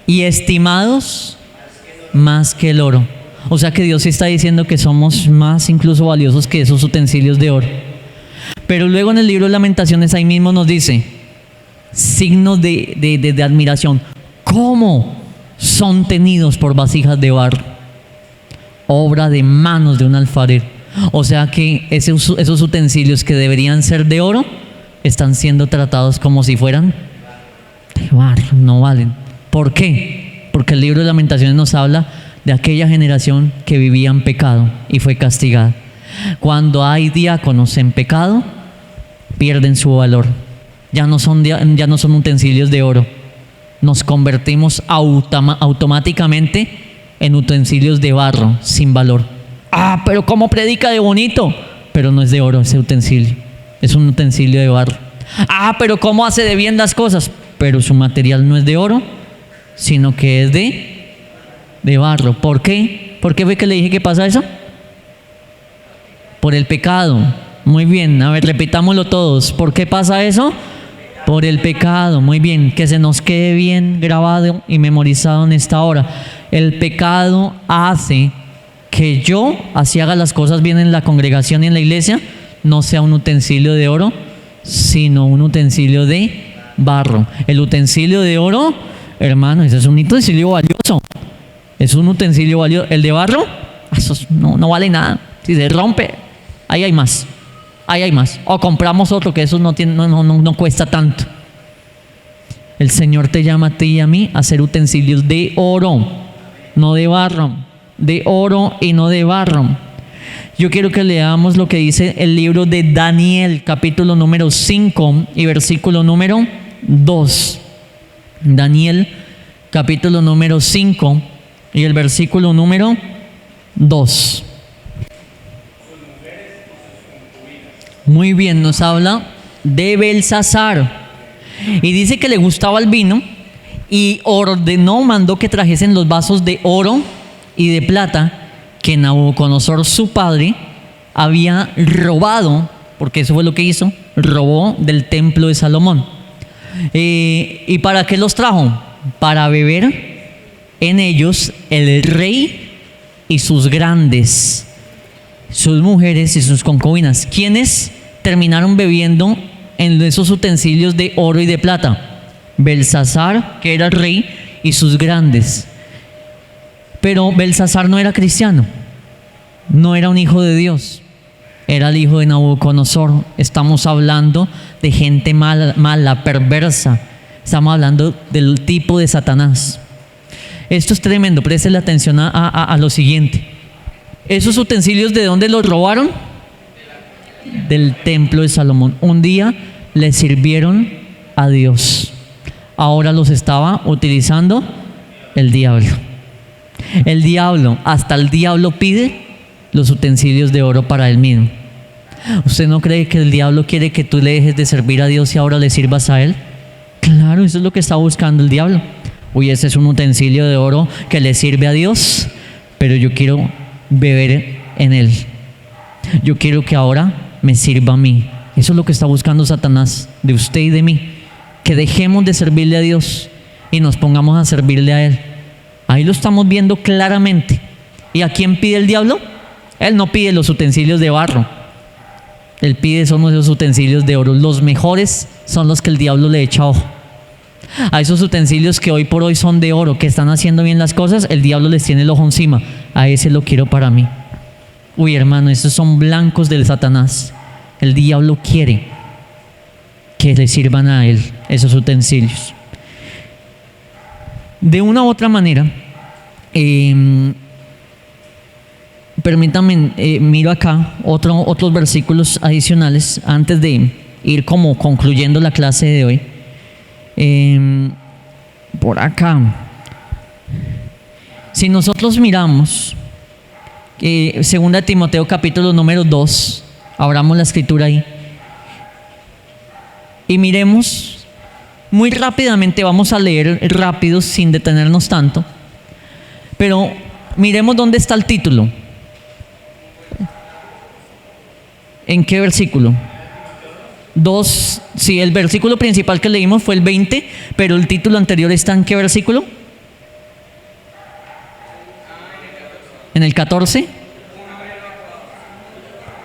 Y estimados más que el oro. O sea que Dios está diciendo que somos más incluso valiosos que esos utensilios de oro. Pero luego en el libro de Lamentaciones ahí mismo nos dice signos de admiración. ¿Cómo son tenidos por vasijas de barro? Obra de manos de un alfarero. O sea que esos utensilios que deberían ser de oro están siendo tratados como si fueran de barro, no valen. ¿Por qué? Porque el libro de Lamentaciones nos habla de aquella generación que vivía en pecado y fue castigada. Cuando hay diáconos en pecado, pierden su valor. Ya no son utensilios de oro. Nos convertimos automáticamente en utensilios de barro, sin valor. Ah, pero ¿cómo predica de bonito? Pero no es de oro ese utensilio. Es un utensilio de barro. Ah, pero ¿cómo hace de bien las cosas? Pero su material no es de oro, sino que es de barro. ¿Por qué? ¿Por qué fue que le dije que pasa eso? Por el pecado. Muy bien, a ver, repitámoslo todos. ¿Por qué pasa eso? Por el pecado. Muy bien, que se nos quede bien grabado y memorizado en esta hora. El pecado hace que yo, así haga las cosas bien en la congregación y en la iglesia, no sea un utensilio de oro, sino un utensilio de barro. El utensilio de oro, hermano, ese es un utensilio valioso. Es un utensilio valioso. El de barro, eso no vale nada. Si se rompe, ahí hay más. Ahí hay más. O compramos otro que eso no cuesta tanto. El Señor te llama a ti y a mí a ser utensilios de oro, no de barro. De oro y no de barro. Yo quiero que leamos lo que dice el libro de Daniel, capítulo número 5 y versículo número 2. Daniel, capítulo número 5 y el versículo número 2. Muy bien, nos habla de Belsasar. Y dice que le gustaba el vino y mandó que trajesen los vasos de oro y de plata que Nabucodonosor, su padre, había robado, porque eso fue lo que hizo, robó del templo de Salomón. ¿Y para qué los trajo? Para beber en ellos el rey y sus grandes, sus mujeres y sus concubinas. ¿Quiénes terminaron bebiendo en esos utensilios de oro y de plata? Belsasar, que era el rey, y sus grandes. Pero Belsasar no era cristiano, no era un hijo de Dios, era el hijo de Nabucodonosor. Estamos hablando de gente mala, perversa. Estamos hablando del tipo de Satanás. Esto es tremendo, préstele atención a lo siguiente. ¿Esos utensilios de dónde los robaron? Del templo de Salomón. Un día le sirvieron a Dios, ahora los estaba utilizando el diablo. Hasta el diablo pide los utensilios de oro para él mismo. ¿Usted no cree que el diablo quiere que tú le dejes de servir a Dios y ahora le sirvas a él? Claro, eso es lo que está buscando el diablo. Uy, ese es un utensilio de oro que le sirve a Dios, pero yo quiero beber en él. Yo quiero que ahora me sirva a mí. Eso es lo que está buscando Satanás de usted y de mí. Que dejemos de servirle a Dios y nos pongamos a servirle a él. Ahí lo estamos viendo claramente. ¿Y a quién pide el diablo? Él no pide los utensilios de barro. Él pide son esos utensilios de oro. Los mejores son los que el diablo le echa ojo. A esos utensilios que hoy por hoy son de oro, que están haciendo bien las cosas, el diablo les tiene el ojo encima. A ese lo quiero para mí. Uy, hermano, esos son blancos del Satanás. El diablo quiere que le sirvan a él esos utensilios. De una u otra manera, permítanme, miro acá otros versículos adicionales antes de ir como concluyendo la clase de hoy. Por acá, si nosotros miramos 2 Timoteo capítulo número 2, abramos la escritura ahí y miremos muy rápidamente, vamos a leer rápido sin detenernos tanto, pero miremos dónde está el título. ¿En qué versículo? 2, sí, el versículo principal que leímos fue el 20, pero el título anterior está ¿en qué versículo? En el 14.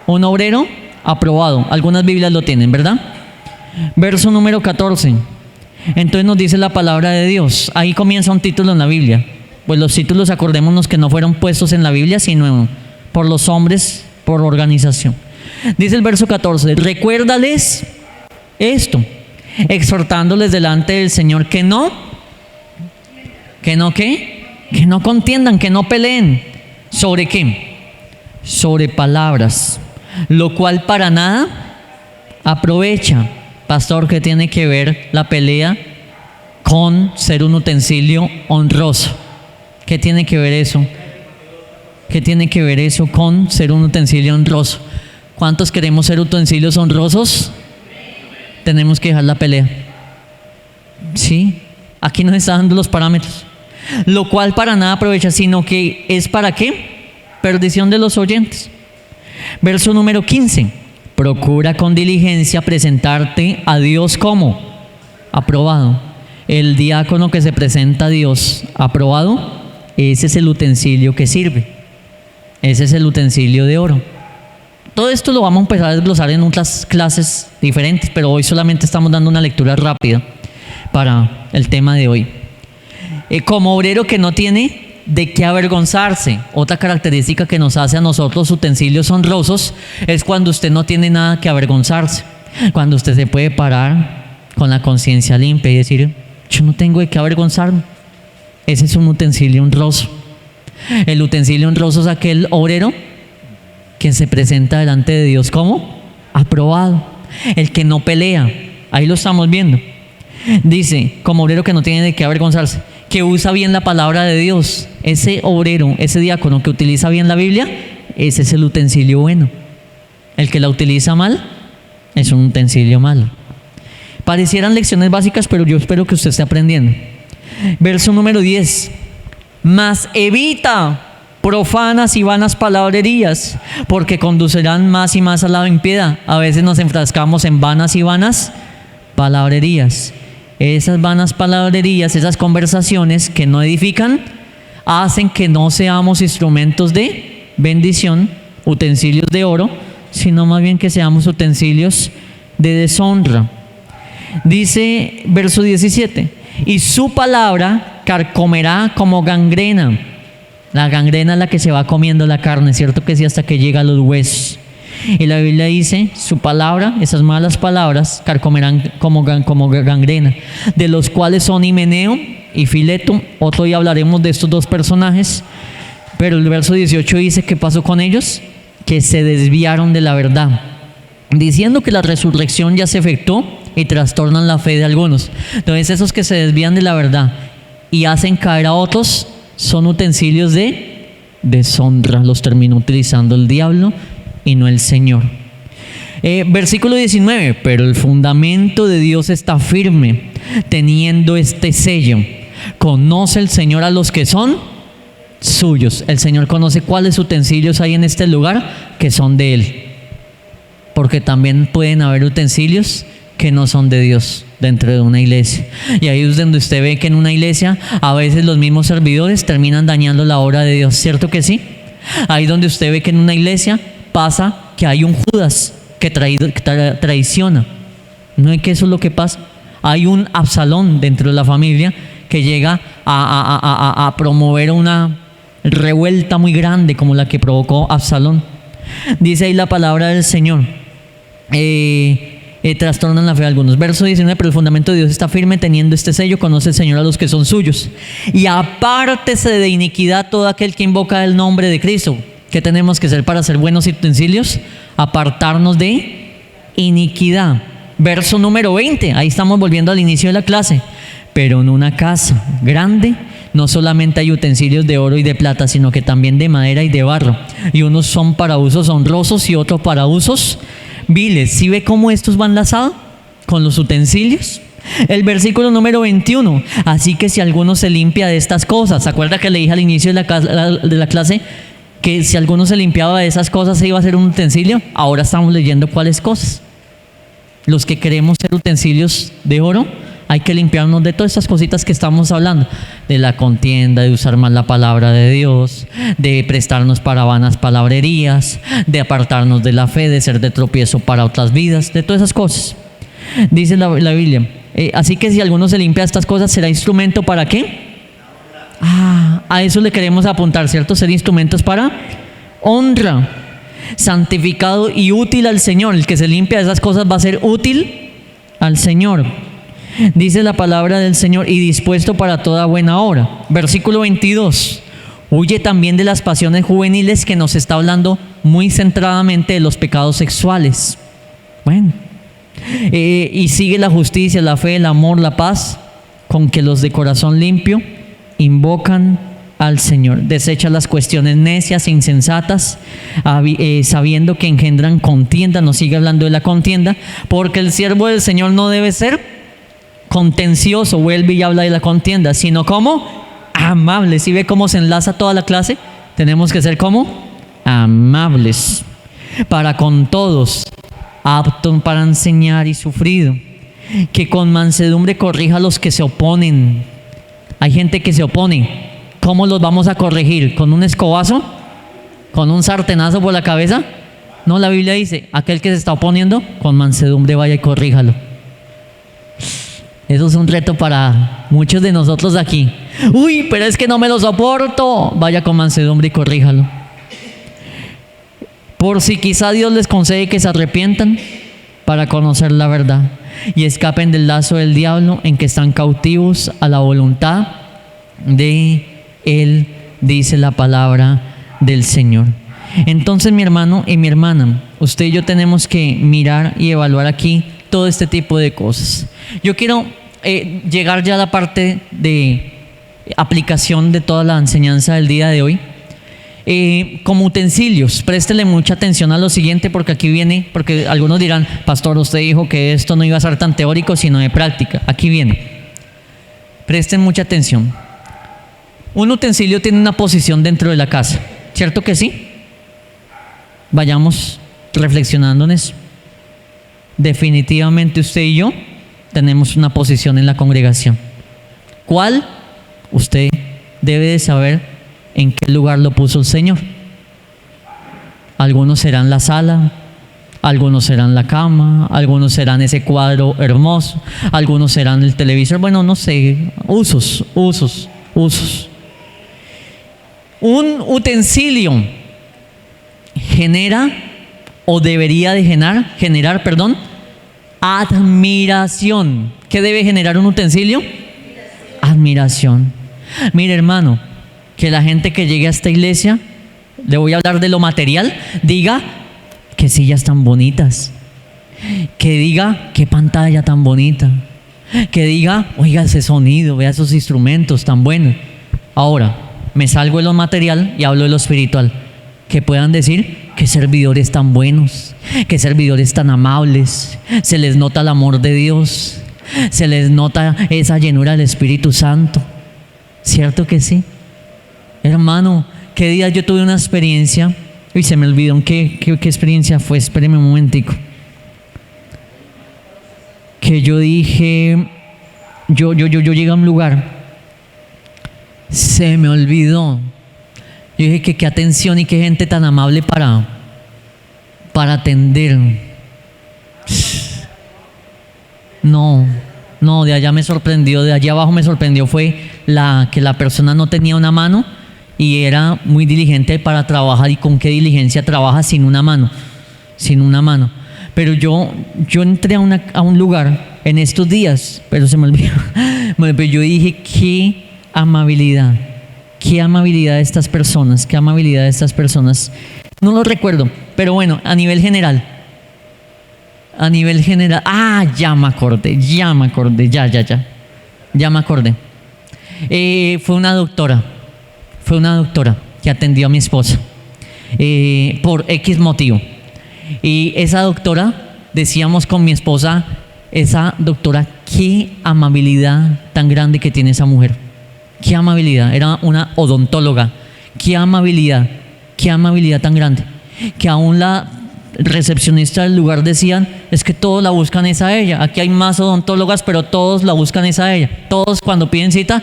Un obrero aprobado. Algunas Biblias lo tienen, ¿verdad? Verso número 14. Entonces nos dice la palabra de Dios. Ahí comienza un título en la Biblia. Pues los títulos, acordémonos que no fueron puestos en la Biblia, sino por los hombres por organización. Dice el verso 14, recuérdales esto, exhortándoles delante del Señor que no contiendan, que no peleen. ¿Sobre qué? Sobre palabras, lo cual para nada aprovecha. Pastor, ¿qué tiene que ver la pelea con ser un utensilio honroso? ¿Qué tiene que ver eso? ¿Qué tiene que ver eso con ser un utensilio honroso? ¿Cuántos queremos ser utensilios honrosos? Tenemos que dejar la pelea. Sí, aquí nos está dando los parámetros. Lo cual para nada aprovecha, sino que es para qué? Perdición de los oyentes. Verso número 15. Procura con diligencia presentarte a Dios como aprobado. El diácono que se presenta a Dios aprobado, ese es el utensilio que sirve. Ese es el utensilio de oro. Todo esto lo vamos a empezar a desglosar en otras clases diferentes, pero hoy solamente estamos dando una lectura rápida para el tema de hoy. Como obrero que no tiene de qué avergonzarse. Otra característica que nos hace a nosotros utensilios honrosos es cuando usted no tiene nada que avergonzarse. Cuando usted se puede parar con la conciencia limpia y decir, yo no tengo de qué avergonzarme. Ese es un utensilio honroso. El utensilio honroso es aquel obrero que se presenta delante de Dios como aprobado. El que no pelea. Ahí lo estamos viendo. Dice, como obrero que no tiene de qué avergonzarse, que usa bien la palabra de Dios. Ese obrero, ese diácono que utiliza bien la Biblia, ese es el utensilio bueno. El que la utiliza mal es un utensilio malo. Parecieran lecciones básicas, pero yo espero que usted esté aprendiendo. Verso número 10. Mas evita profanas y vanas palabrerías, porque conducirán más y más a la impiedad. A veces nos enfrascamos en vanas y vanas palabrerías. Esas vanas palabrerías, esas conversaciones que no edifican, hacen que no seamos instrumentos de bendición, utensilios de oro, sino más bien que seamos utensilios de deshonra. Dice verso 17, y su palabra carcomerá como gangrena. La gangrena es la que se va comiendo la carne, ¿cierto que sí? Hasta que llega a los huesos. Y la Biblia dice, su palabra, esas malas palabras, carcomerán como gangrena, de los cuales son Himeneo y Fileto. Otro día hablaremos de estos dos personajes, pero el verso 18 dice, ¿qué pasó con ellos? Que se desviaron de la verdad, diciendo que la resurrección ya se efectuó y trastornan la fe de algunos. Entonces esos que se desvían de la verdad y hacen caer a otros, son utensilios de deshonra. Los terminó utilizando el diablo y no el Señor. Versículo 19, pero el fundamento de Dios está firme, teniendo este sello. Conoce el Señor a los que son suyos. El Señor conoce cuáles utensilios hay en este lugar que son de Él. Porque también pueden haber utensilios que no son de Dios dentro de una iglesia. Y ahí es donde usted ve que en una iglesia a veces los mismos servidores terminan dañando la obra de Dios. ¿Cierto que sí? Ahí donde usted ve que en una iglesia pasa que hay un Judas que traiciona. ¿No es que eso es lo que pasa? Hay un Absalón dentro de la familia que llega a promover una revuelta muy grande como la que provocó Absalón. Dice ahí la palabra del Señor. Trastornan la fe de algunos. Verso 19, pero el fundamento de Dios está firme, teniendo este sello, conoce el Señor a los que son suyos. Y apártese de iniquidad todo aquel que invoca el nombre de Cristo. ¿Qué tenemos que hacer para ser buenos utensilios? Apartarnos de iniquidad. Verso número 20, ahí estamos volviendo al inicio de la clase. Pero en una casa grande no solamente hay utensilios de oro y de plata, sino que también de madera y de barro. Y unos son para usos honrosos y otros para usos viles. ¿Sí ve cómo estos van enlazados con los utensilios? El versículo número 21. Así que si alguno se limpia de estas cosas, ¿se acuerda que le dije al inicio de la clase que si alguno se limpiaba de esas cosas se iba a hacer un utensilio? Ahora estamos leyendo cuáles cosas. Los que queremos ser utensilios de oro, hay que limpiarnos de todas estas cositas que estamos hablando, de la contienda, de usar mal la palabra de Dios, de prestarnos para vanas palabrerías, de apartarnos de la fe, de ser de tropiezo para otras vidas, de todas esas cosas. Dice la Biblia, así que si alguno se limpia de estas cosas, ¿será instrumento para qué? A eso le queremos apuntar, ¿cierto? Ser instrumentos para honra. santificado y útil al Señor. El que se limpia de esas cosas va a ser útil al Señor. Dice la palabra del Señor, y dispuesto para toda buena obra. Versículo 22. Huye también de las pasiones juveniles, que nos está hablando muy centradamente de los pecados sexuales. Bueno, y sigue la justicia, la fe, el amor, la paz, con que los de corazón limpio invocan al Señor. Desecha las cuestiones necias e insensatas, sabiendo que engendran contienda. Nos sigue hablando de la contienda, porque el siervo del Señor no debe ser contencioso, vuelve y habla de la contienda, sino como amables. ¿Sí ve cómo se enlaza toda la clase? Tenemos que ser como amables para con todos, apto para enseñar y sufrido, que con mansedumbre corrija a los que se oponen. Hay gente que se opone. ¿Cómo los vamos a corregir? ¿Con un escobazo? ¿Con un sartenazo por la cabeza? No, la Biblia dice, aquel que se está oponiendo, con mansedumbre vaya y corríjalo. Eso es un reto para muchos de nosotros aquí. Uy, pero es que no me lo soporto. Vaya con mansedumbre y corríjalo. Por si quizá Dios les concede que se arrepientan para conocer la verdad y escapen del lazo del diablo en que están cautivos a la voluntad de Él, dice la palabra del Señor. Entonces, mi hermano y mi hermana, usted y yo tenemos que mirar y evaluar aquí todo este tipo de cosas. Yo quiero llegar ya a la parte de aplicación de toda la enseñanza del día de hoy. Como utensilios, préstele mucha atención a lo siguiente, porque aquí viene, porque algunos dirán, pastor, usted dijo que esto no iba a ser tan teórico sino de práctica. Aquí viene, presten mucha atención. Un utensilio tiene una posición dentro de la casa, ¿cierto que sí? Vayamos reflexionando en eso. Definitivamente usted y yo tenemos una posición en la congregación. ¿Cuál? Usted debe de saber en qué lugar lo puso el Señor. Algunos serán la sala, algunos serán la cama, algunos serán ese cuadro hermoso, algunos serán el televisor. Bueno, no sé, usos. Un utensilio genera o debería de generar, admiración. ¿Qué debe generar un utensilio? Admiración. Mire, hermano, que la gente que llegue a esta iglesia, le voy a hablar de lo material, diga qué sillas tan bonitas, que diga qué pantalla tan bonita, que diga, oiga ese sonido, vea esos instrumentos tan buenos. Ahora, me salgo de lo material y hablo de lo espiritual. Que puedan decir qué servidores tan buenos, qué servidores tan amables, se les nota el amor de Dios, se les nota esa llenura del Espíritu Santo. ¿Cierto que sí? Hermano, qué día yo tuve una experiencia, y se me olvidó qué experiencia fue, espéreme un momentico. Que yo dije, yo llegué a un lugar, se me olvidó. Yo dije que qué atención y qué gente tan amable para atender. No, de allá me sorprendió, de allá abajo me sorprendió fue que la persona no tenía una mano y era muy diligente para trabajar. ¿Y con qué diligencia trabaja sin una mano? Pero yo entré a un lugar en estos días, pero se me olvidó. Pero yo dije, qué amabilidad de estas personas, no lo recuerdo, pero bueno, a nivel general, ya me acordé, fue una doctora que atendió a mi esposa, por X motivo, y esa doctora, decíamos con mi esposa, esa doctora, qué amabilidad tan grande que tiene esa mujer. Qué amabilidad, era una odontóloga. Qué amabilidad tan grande. Que aún la recepcionista del lugar decían, es que todos la buscan es a ella. Aquí hay más odontólogas, pero todos la buscan es a ella. Todos cuando piden cita,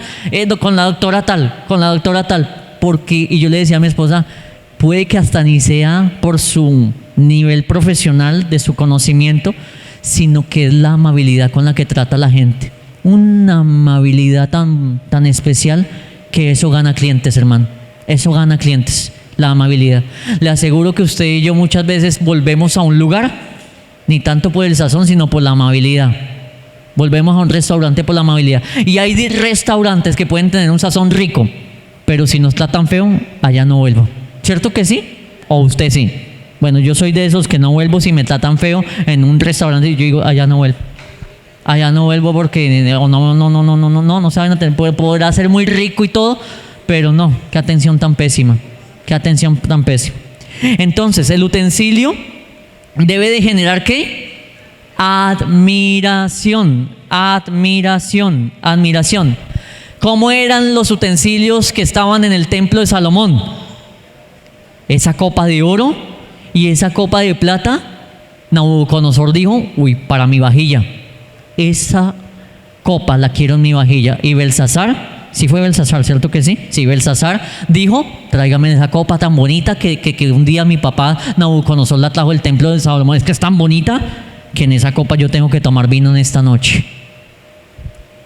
con la doctora tal. Porque, y yo le decía a mi esposa, puede que hasta ni sea por su nivel profesional, de su conocimiento, sino que es la amabilidad con la que trata a la gente. Una amabilidad tan especial que eso gana clientes, hermano. Eso gana clientes. La amabilidad. Le aseguro que usted y yo muchas veces volvemos a un lugar, ni tanto por el sazón, sino por la amabilidad. Volvemos a un restaurante por la amabilidad. Y hay restaurantes que pueden tener un sazón rico, pero si no está tan feo, allá no vuelvo. ¿Cierto que sí? ¿O usted sí? Bueno, yo soy de esos que no vuelvo si me tratan feo en un restaurante y yo digo, allá no vuelvo. Allá no vuelvo porque no saben atender. Podrá ser muy rico y todo, pero no, qué atención tan pésima. Qué atención tan pésima. Entonces, el utensilio debe de generar ¿qué? Admiración. ¿Cómo eran los utensilios que estaban en el templo de Salomón? Esa copa de oro y esa copa de plata, Nabucodonosor dijo, uy, para mi vajilla. Esa copa la quiero en mi vajilla. Y Belsasar, sí fue Belsasar, ¿cierto que sí? Sí, Belsasar dijo, tráigame esa copa tan bonita que un día mi papá Nabucodonosor la trajo del templo de Salomón. Es que es tan bonita que en esa copa yo tengo que tomar vino en esta noche.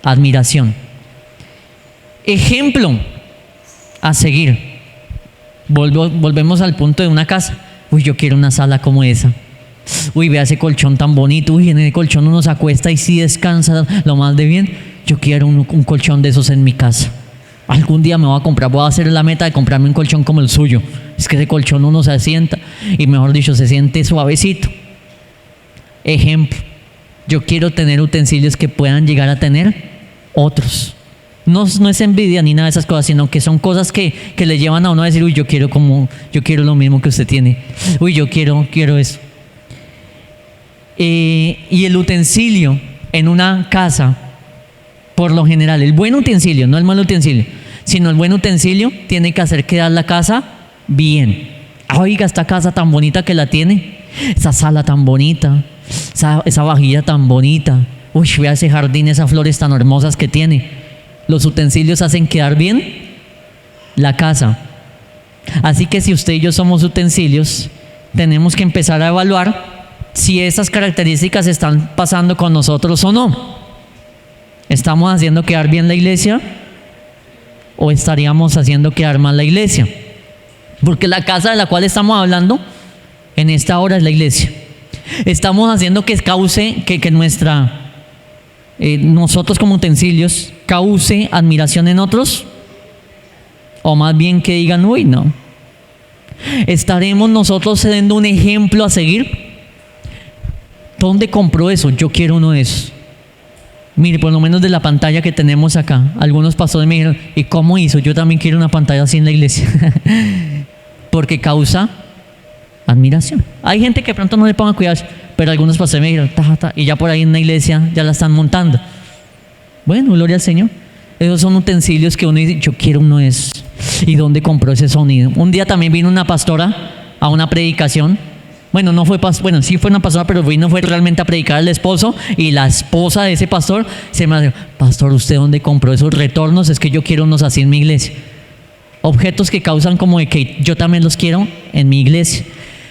Admiración. Ejemplo a seguir. Volvemos al punto de una casa. Uy, yo quiero una sala como esa. Uy, vea ese colchón tan bonito. Uy, en ese colchón uno se acuesta y sí descansa lo más de bien. Yo quiero un colchón de esos en mi casa. Algún día me voy a comprar, voy a hacer la meta de comprarme un colchón como el suyo. Es que ese colchón uno se sienta y mejor dicho, se siente suavecito. Ejemplo, yo quiero tener utensilios que puedan llegar a tener otros. No es envidia ni nada de esas cosas, sino que son cosas que le llevan a uno a decir, uy, yo quiero lo mismo que usted tiene. Uy, yo quiero eso. Y el utensilio en una casa, por lo general, el buen utensilio, no el mal utensilio, sino el buen utensilio tiene que hacer quedar la casa bien. Oiga, esta casa tan bonita que la tiene, esa sala tan bonita, esa vajilla tan bonita, uy, vea ese jardín, esas flores tan hermosas que tiene. Los utensilios hacen quedar bien la casa. Así que si usted y yo somos utensilios, tenemos que empezar a evaluar si esas características están pasando con nosotros o no. ¿Estamos haciendo quedar bien la iglesia o estaríamos haciendo quedar mal la iglesia? Porque la casa de la cual estamos hablando en esta hora es la iglesia. Estamos haciendo que cause que nosotros como utensilios cause admiración en otros, o más bien que digan, uy, no. ¿Estaremos nosotros siendo un ejemplo a seguir? ¿Dónde compró eso? Yo quiero uno de esos. Mire, por lo menos de la pantalla que tenemos acá, algunos pastores me dijeron, ¿y cómo hizo? Yo también quiero una pantalla así en la iglesia. Porque causa admiración. Hay gente que de pronto no le ponga cuidado, pero algunos pastores me dijeron, y ya por ahí en la iglesia ya la están montando. Bueno, gloria al Señor. Esos son utensilios que uno dice, yo quiero uno de esos. ¿Y dónde compró ese sonido? Un día también vino una pastora a una predicación. Bueno, sí fue una pastora, pero fue realmente a predicar al esposo, y la esposa de ese pastor se me dijo, pastor, ¿usted dónde compró esos retornos? Es que yo quiero unos así en mi iglesia. Objetos que causan como de que yo también los quiero en mi iglesia.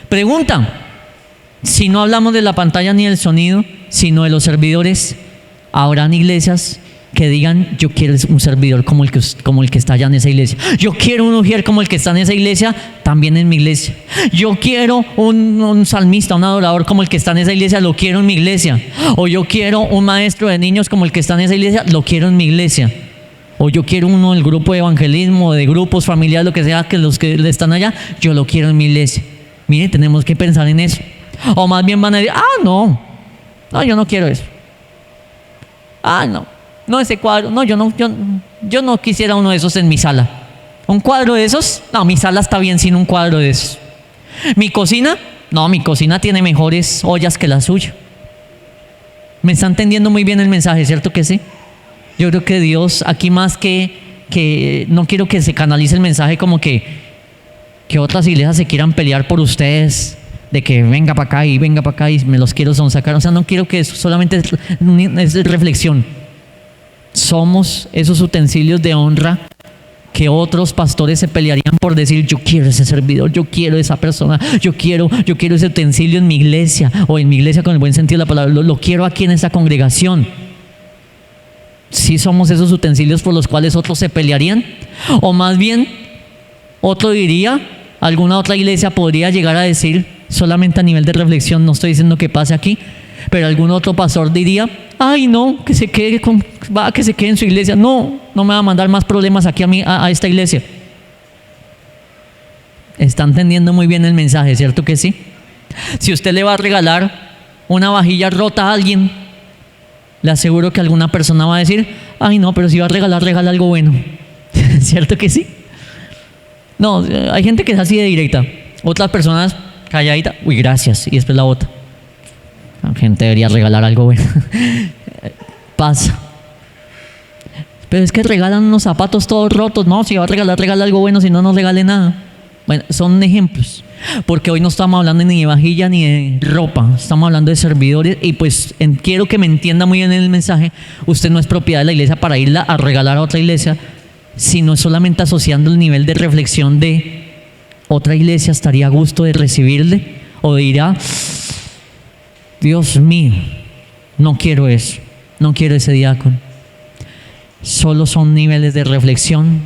Pregunta, si no hablamos de la pantalla ni del sonido, sino de los servidores, ¿habrán iglesias que digan, yo quiero un servidor como el que está allá en esa iglesia? Yo quiero un ujier como el que está en esa iglesia, también en mi iglesia. Yo quiero un salmista, un adorador como el que está en esa iglesia, lo quiero en mi iglesia. O yo quiero un maestro de niños como el que está en esa iglesia, lo quiero en mi iglesia. O yo quiero uno del grupo de evangelismo, de grupos familiares, lo que sea, que los que están allá, yo lo quiero en mi iglesia. Mire, tenemos que pensar en eso. O más bien van a decir, no, yo no quiero eso. No, ese cuadro, no, yo no quisiera uno de esos en mi sala. ¿Un cuadro de esos? No, mi sala está bien sin un cuadro de esos. ¿Mi cocina? No, mi cocina tiene mejores ollas que la suya. ¿Me está entendiendo muy bien el mensaje, cierto que sí? Yo creo que Dios, aquí más que no quiero que se canalice el mensaje como que otras iglesias se quieran pelear por ustedes, de que venga para acá y me los quiero sonsacar. O sea, no quiero que eso solamente es reflexión. Somos esos utensilios de honra que otros pastores se pelearían por decir, yo quiero ese servidor, yo quiero esa persona, yo quiero ese utensilio en mi iglesia, o en mi iglesia con el buen sentido de la palabra, lo quiero aquí en esta congregación. ¿Sí somos esos utensilios por los cuales otros se pelearían? O más bien, otro diría, Alguna otra iglesia podría llegar a decir, solamente a nivel de reflexión, no estoy diciendo que pase aquí, pero algún otro pastor diría, ay no, que se quede en su iglesia, no me va a mandar más problemas aquí a esta iglesia. Está entendiendo muy bien el mensaje, ¿cierto que sí? Si usted le va a regalar una vajilla rota a alguien, le aseguro que alguna persona va a decir, ay no, pero si va a regalar, regala algo bueno. ¿Cierto que sí? No, hay gente que es así de directa. Otras personas calladita, uy, gracias, y después la bota. La gente debería regalar algo bueno. Pasa. Pero es que regalan unos zapatos todos rotos. No, si va a regalar, regala algo bueno, si no, no regale nada. Bueno, son ejemplos. Porque hoy no estamos hablando ni de vajilla ni de ropa. Estamos hablando de servidores. Y pues quiero que me entienda muy bien el mensaje. Usted no es propiedad de la iglesia para irla a regalar a otra iglesia, sino solamente asociando el nivel de reflexión de otra iglesia estaría a gusto de recibirle, o dirá, Dios mío, no quiero eso, no quiero ese diácono. Solo son niveles de reflexión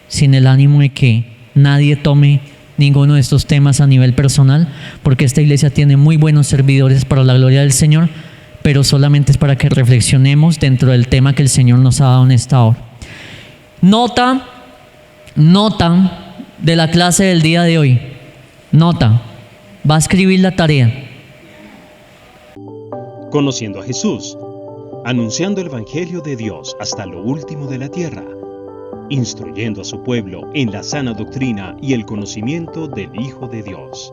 sin el ánimo de que nadie tome ninguno de estos temas a nivel personal, porque esta iglesia tiene muy buenos servidores para la gloria del Señor, pero solamente es para que reflexionemos dentro del tema que el Señor nos ha dado en esta hora. Nota de la clase del día de hoy. Nota, va a escribir la tarea. Conociendo a Jesús, anunciando el Evangelio de Dios hasta lo último de la tierra, instruyendo a su pueblo en la sana doctrina y el conocimiento del Hijo de Dios.